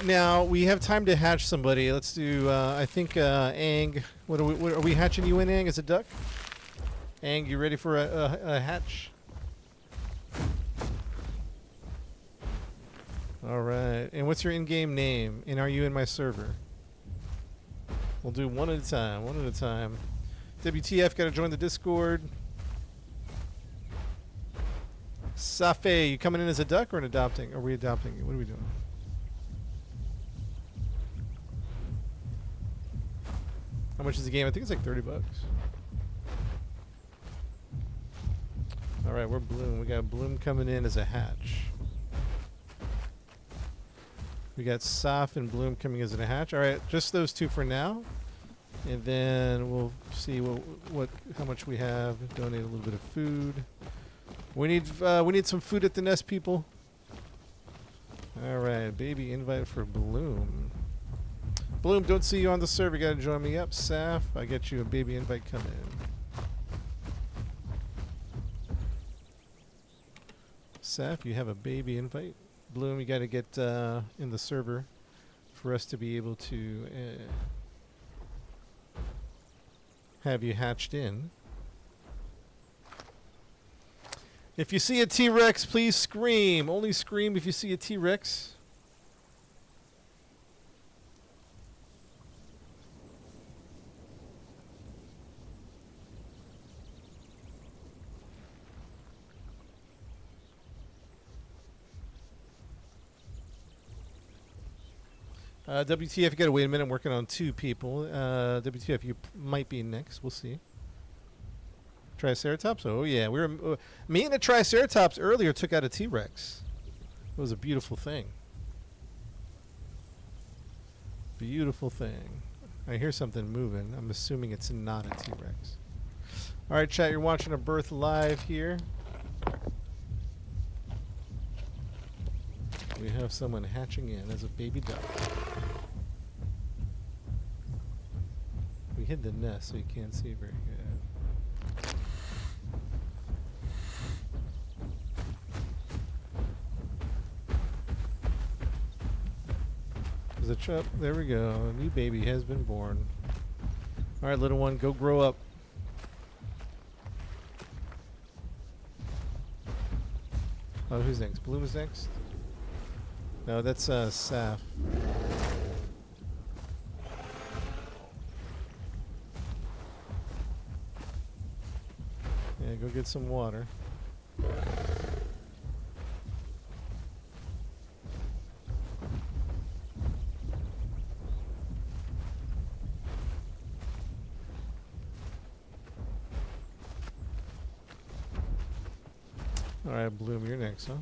now we have time to hatch somebody. Let's do. I think Ang. What are we hatching you in, Ang? As a duck? Ang, you ready for a hatch? All right. And what's your in-game name? And are you in my server? We'll do one at a time. One at a time. WTF, got to join the Discord. Safe, you coming in as a duck or an adopting? Are we adopting you? What are we doing? How much is the game? I think it's like 30 bucks. All right, we're Bloom. We got Bloom coming in as a hatch. We got Saf and Bloom coming as a hatch. All right, just those two for now, and then we'll see how much we have. Donate a little bit of food. We need some food at the nest, people. All right, baby invite for Bloom. Bloom, don't see you on the server. You gotta join me up. Saf, I get you a baby invite coming. Saf, you have a baby invite. Bloom, you got to get in the server for us to be able to have you hatched in. If you see a T-Rex, please scream. Only scream if you see a T-Rex. WTF, you gotta wait a minute. I'm working on 2 people. WTF, you might be next. We'll see. Triceratops? Oh, yeah. We were me and a Triceratops earlier took out a T-Rex. It was a beautiful thing. Beautiful thing. I hear something moving. I'm assuming it's not a T-Rex. All right, chat. You're watching a birth live here. We have someone hatching in as a baby duck. We hid the nest so you can't see very good. There's a trap. There we go. A new baby has been born. All right, little one, go grow up. Oh, who's next? Bloom is next? No, that's Saf. Yeah, go get some water. Alright, Bloom, you're next, huh?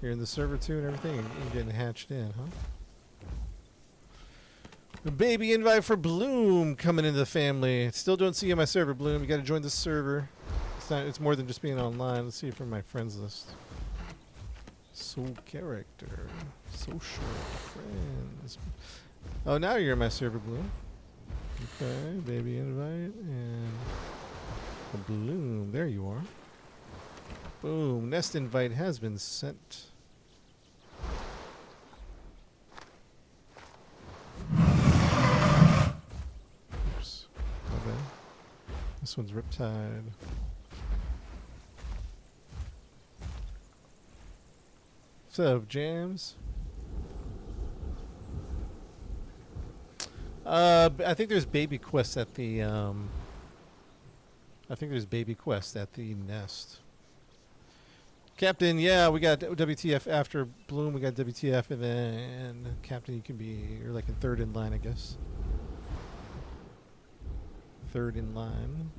You're in the server too and everything, and you're getting hatched in, huh? A baby invite for Bloom coming into the family. Still don't see you on my server, Bloom. You gotta join the server. It's more than just being online. Let's see from my friends list. Soul character. Social friends. Oh, now you're in my server, Bloom. Okay, baby invite and a Bloom. There you are. Boom. Nest invite has been sent. Oops. Okay. This one's Riptide. What's up, Jams? I think there's baby quests at the nest. Captain, yeah, we got WTF after Bloom. We got WTF, and then Captain, you're like in third in line, I guess. Third in line.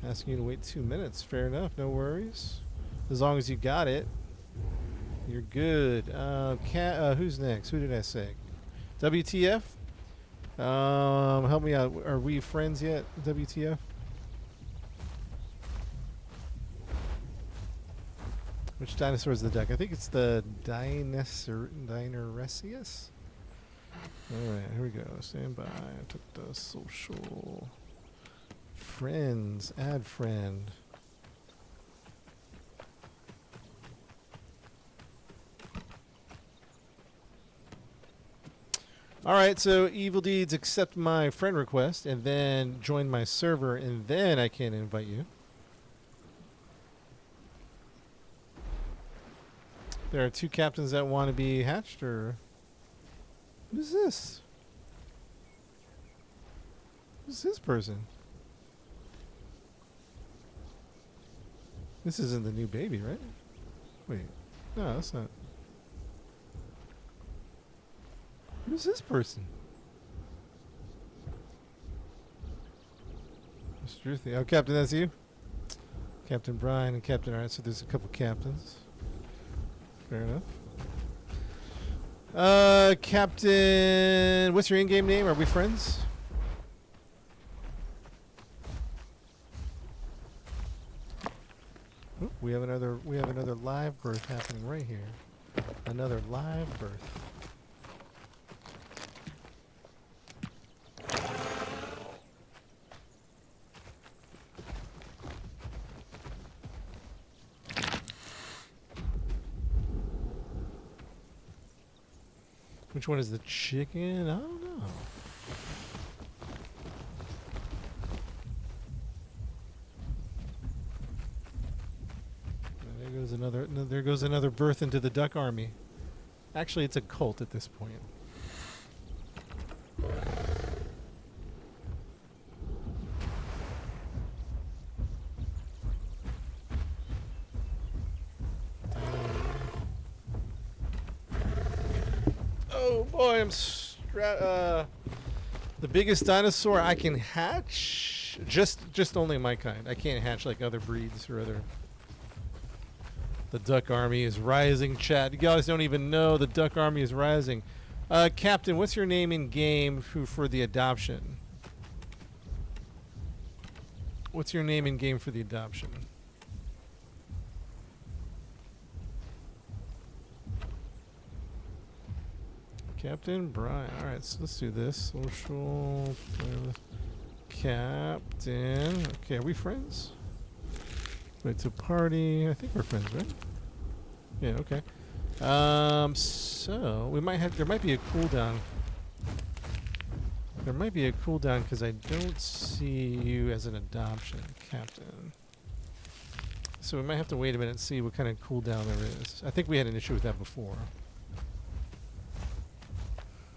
Asking you to wait 2 minutes. Fair enough. No worries. As long as you got it, you're good. Who's next? Who did I say? WTF? Help me out. Are we friends yet, WTF? Which dinosaur is the duck? I think it's the Dinoresius. Alright, here we go. Stand by. I took the social. Friends. Add friend. Alright, so Evil Deeds, accept my friend request and then join my server, and then I can invite you. There are 2 captains that want to be hatched, or who's this? Who's this person? This isn't the new baby, right? Wait, no, that's not. Who's this person? Mr. Ruthie. Oh, Captain, that's you? Captain Brian and Captain. Alright, so there's a couple captains. Fair enough. Captain, what's your in-game name? Are we friends? Oop, we have another live birth happening right here. Another live birth. Which one is the chicken? I don't know. There goes another birth into the duck army. Actually, it's a cult at this point. Oh boy, the biggest dinosaur I can hatch. Just only my kind. I can't hatch like other breeds or other. The duck army is rising, chat. You guys don't even know the duck army is rising. Captain, what's your name in game for the adoption? What's your name in game for the adoption? Captain Brian. Alright, so let's do this. Social Captain. Okay, are we friends? Wait to party. I think we're friends, right? Yeah, okay. So we might have there might be a cooldown. There might be a cooldown because I don't see you as an adoption, Captain. So we might have to wait a minute and see what kind of cooldown there is. I think we had an issue with that before.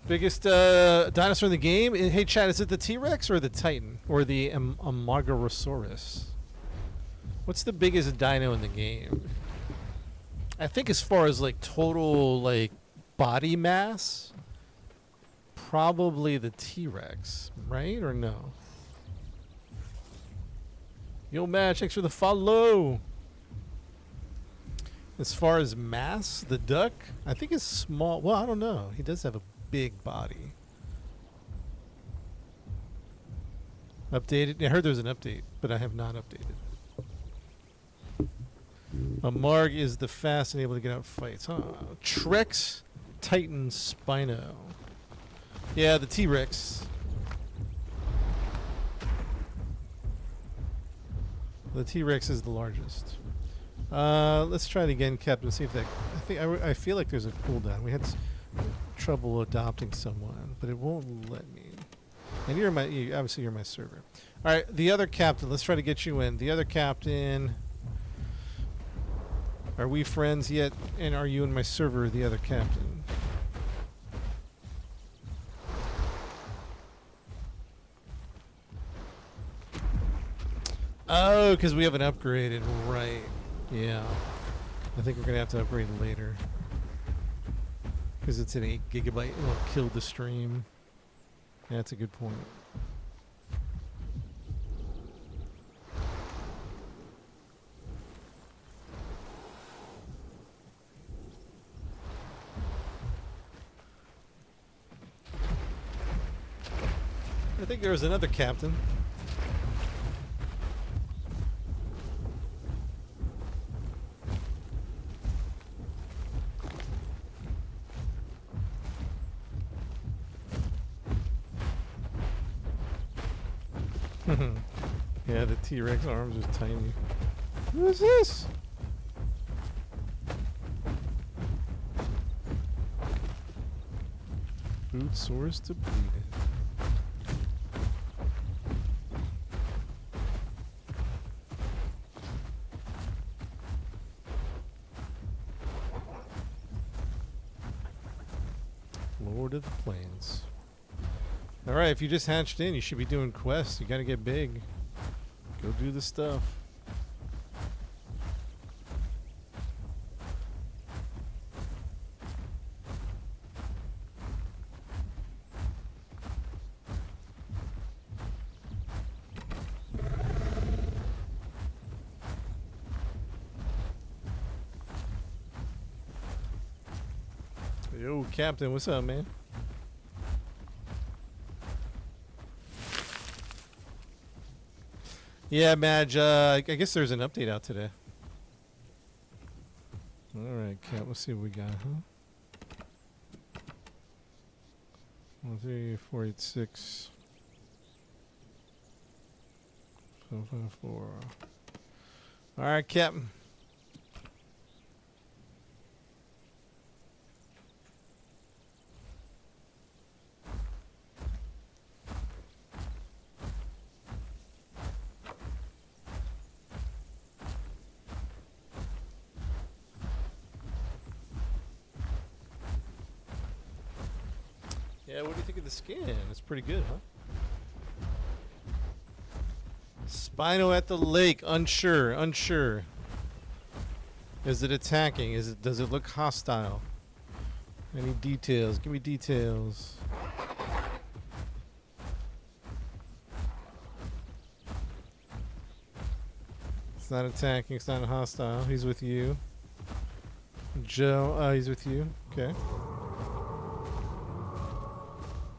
Biggest dinosaur in the game? Hey, Chad, is it the T-Rex or the Titan? Or the Amargasaurus? What's the biggest dino in the game? I think as far as like total like body mass, probably the T-Rex, right? Or no? Yo, Match, thanks for the follow. As far as mass, the duck, I think is small. Well, I don't know. He does have a big body. Updated. I heard there's an update, but I have not updated. A Marg is the fast and able to get out fights. Huh? Trex Titan Spino. Yeah, the T-Rex. The T-Rex is the largest. Let's try it again, Captain. See if that. I feel like there's a cooldown. We had trouble adopting someone, but it won't let me. And obviously you're my server. All right, the other captain. Let's try to get you in. The other captain. Are we friends yet? And are you in my server, the other captain? Oh, because we haven't upgraded. Right. Yeah. I think we're going to have to upgrade later. Because it's an 8 gigabyte. It'll kill the stream. Yeah, that's a good point. I think there was another captain. Yeah, the T-Rex arms are tiny. What is this? Food source depleted. Lord of the Plains. Alright, if you just hatched in, you should be doing quests. You gotta get big. Go do the stuff. Yo, Captain, what's up, man? Yeah, Madge, I guess there's an update out today. Alright, Cap, let's see what we got, huh? 13486 754. Alright, Captain. Yeah, what do you think of the skin? It's pretty good, huh? Spino at the lake. Unsure. Is it attacking? Does it look hostile? Any details? Give me details. It's not attacking. It's not hostile. He's with you. Joe, he's with you. Okay.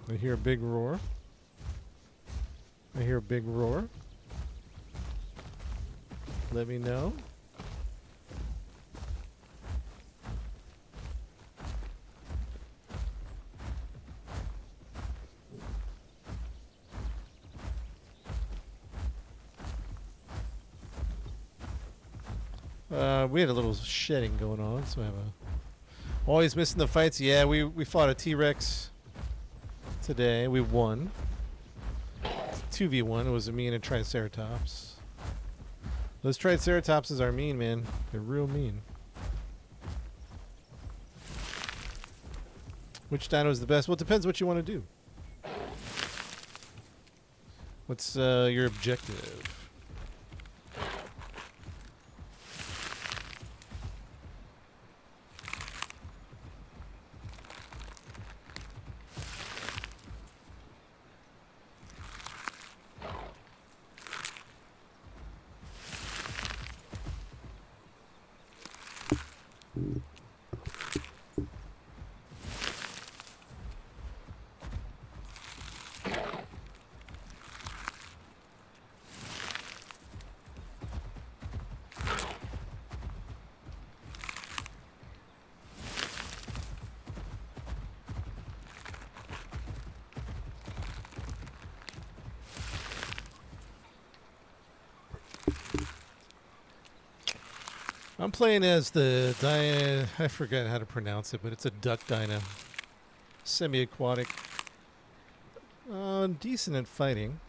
I hear a big roar. I hear a big roar. Let me know. We had a little shedding going on, so I have a... Always missing the fights. Yeah, we fought a T-Rex today. We won. 2v1. It was me and a Triceratops. Those Triceratopses are mean, man. They're real mean. Which dino is the best? Well, it depends what you want to do. What's your objective? I'm playing as the I forget how to pronounce it, but it's a duck dino. Semi-aquatic. Decent at fighting.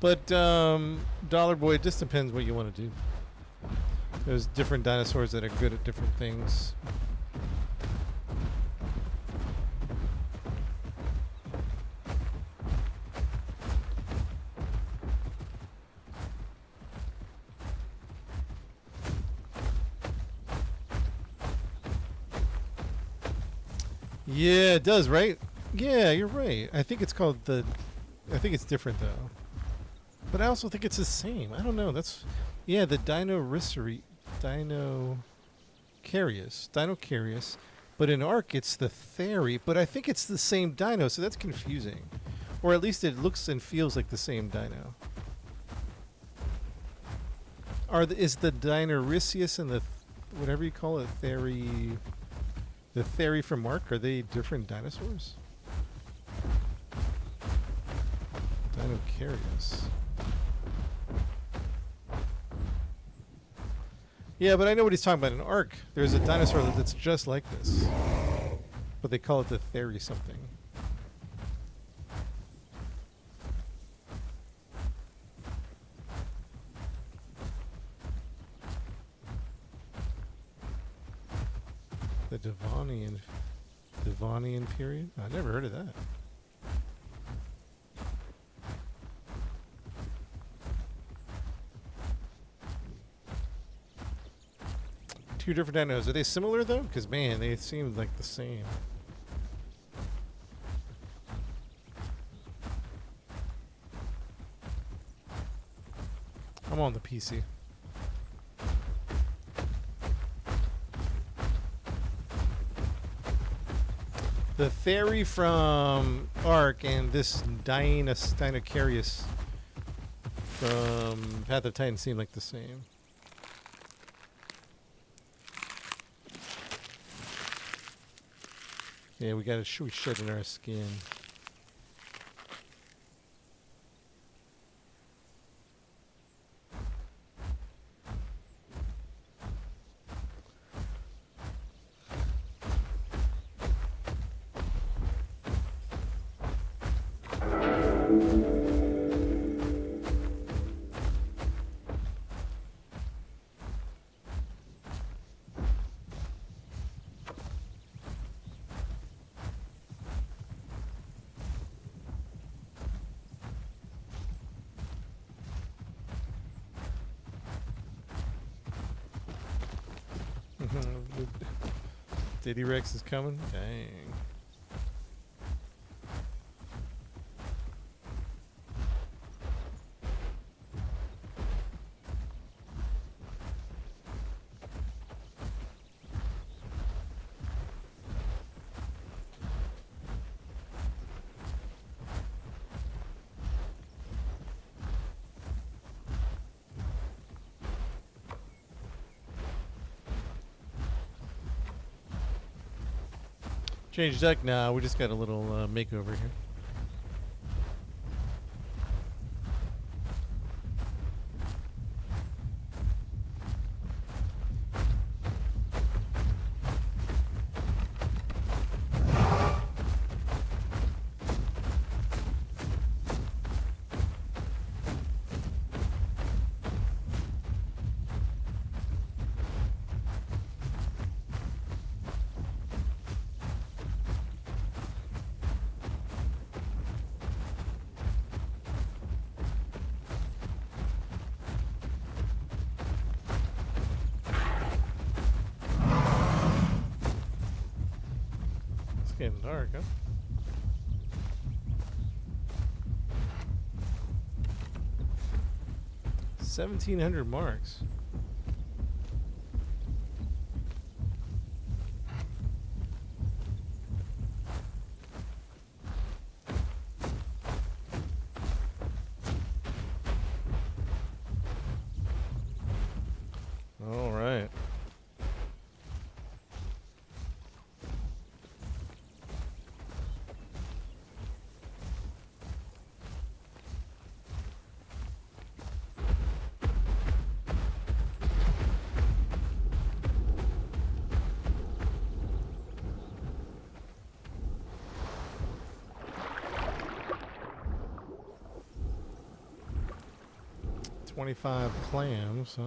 But, Dollar Boy, it just depends what you want to do. There's different dinosaurs that are good at different things. Yeah, it does, right? Yeah, you're right. I think it's called the... I think it's different, though. But I also think it's the same. I don't know. That's... Yeah, the Dinocarius. Dinocarius. But in Ark, it's the Theory. But I think it's the same dino, so that's confusing. Or at least it looks and feels like the same dino. Is the Dinarisius and the... whatever you call it, Theory... The Theory from Ark, are they different dinosaurs? Dinocarius. Yeah, but I know what he's talking about. In Ark, there's a dinosaur that's just like this. But they call it the Theory something. The Devonian period? I never heard of that. Two different dinos. Are they similar though? Because man, they seem like the same. I'm on the PC. The Theory from Ark and this Dinocarius from Path of Titan seem like the same. Yeah, we got a shed in our skin. Diddy Rex is coming? Dang. Change deck now. We just got a little makeover here. Getting dark, huh? $1,700 marks. All right. $25 clams, huh?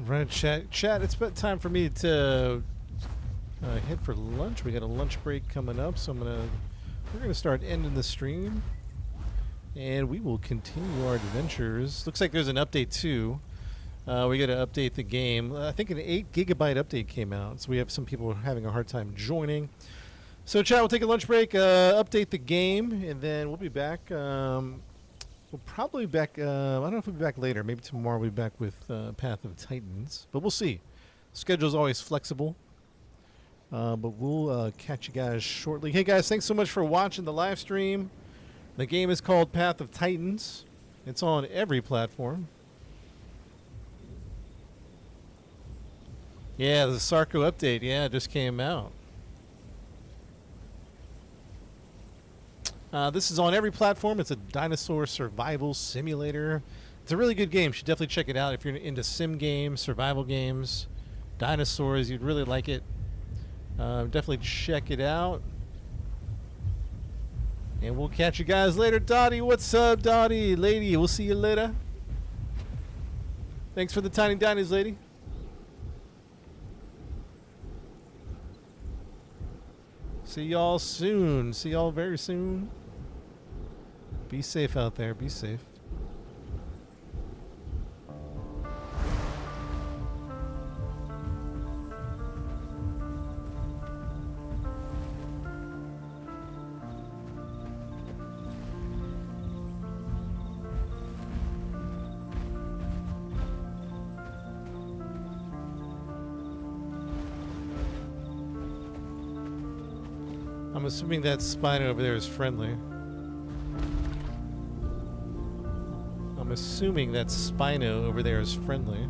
Right, chat. It's about time for me to head for lunch. We got a lunch break coming up, so we're gonna start ending the stream, and we will continue our adventures. Looks like there's an update too. We got to update the game. I think an 8 gigabyte update came out, so we have some people having a hard time joining. So chat, we'll take a lunch break, update the game, and then we'll be back. We'll probably be back, I don't know if we'll be back later. Maybe tomorrow we'll be back with Path of Titans. But we'll see. Schedule's always flexible. But we'll catch you guys shortly. Hey guys, thanks so much for watching the live stream. The game is called Path of Titans. It's on every platform. Yeah, the Sarco update, yeah, it just came out. This is on every platform. It's a dinosaur survival simulator. It's a really good game. You should definitely check it out if you're into sim games, survival games, dinosaurs. You'd really like it. Definitely check it out. And we'll catch you guys later. Dottie, what's up, Dottie? Lady, we'll see you later. Thanks for the Tiny Diners, lady. See y'all soon. See y'all very soon. Be safe out there. Be safe. I'm assuming that Spino over there is friendly. I'm assuming that Spino over there is friendly.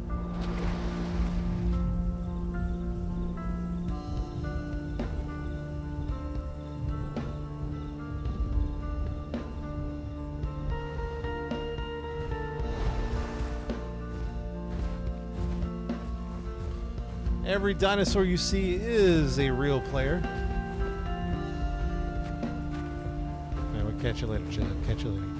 Every dinosaur you see is a real player. Catch you later, Chad. Catch you later.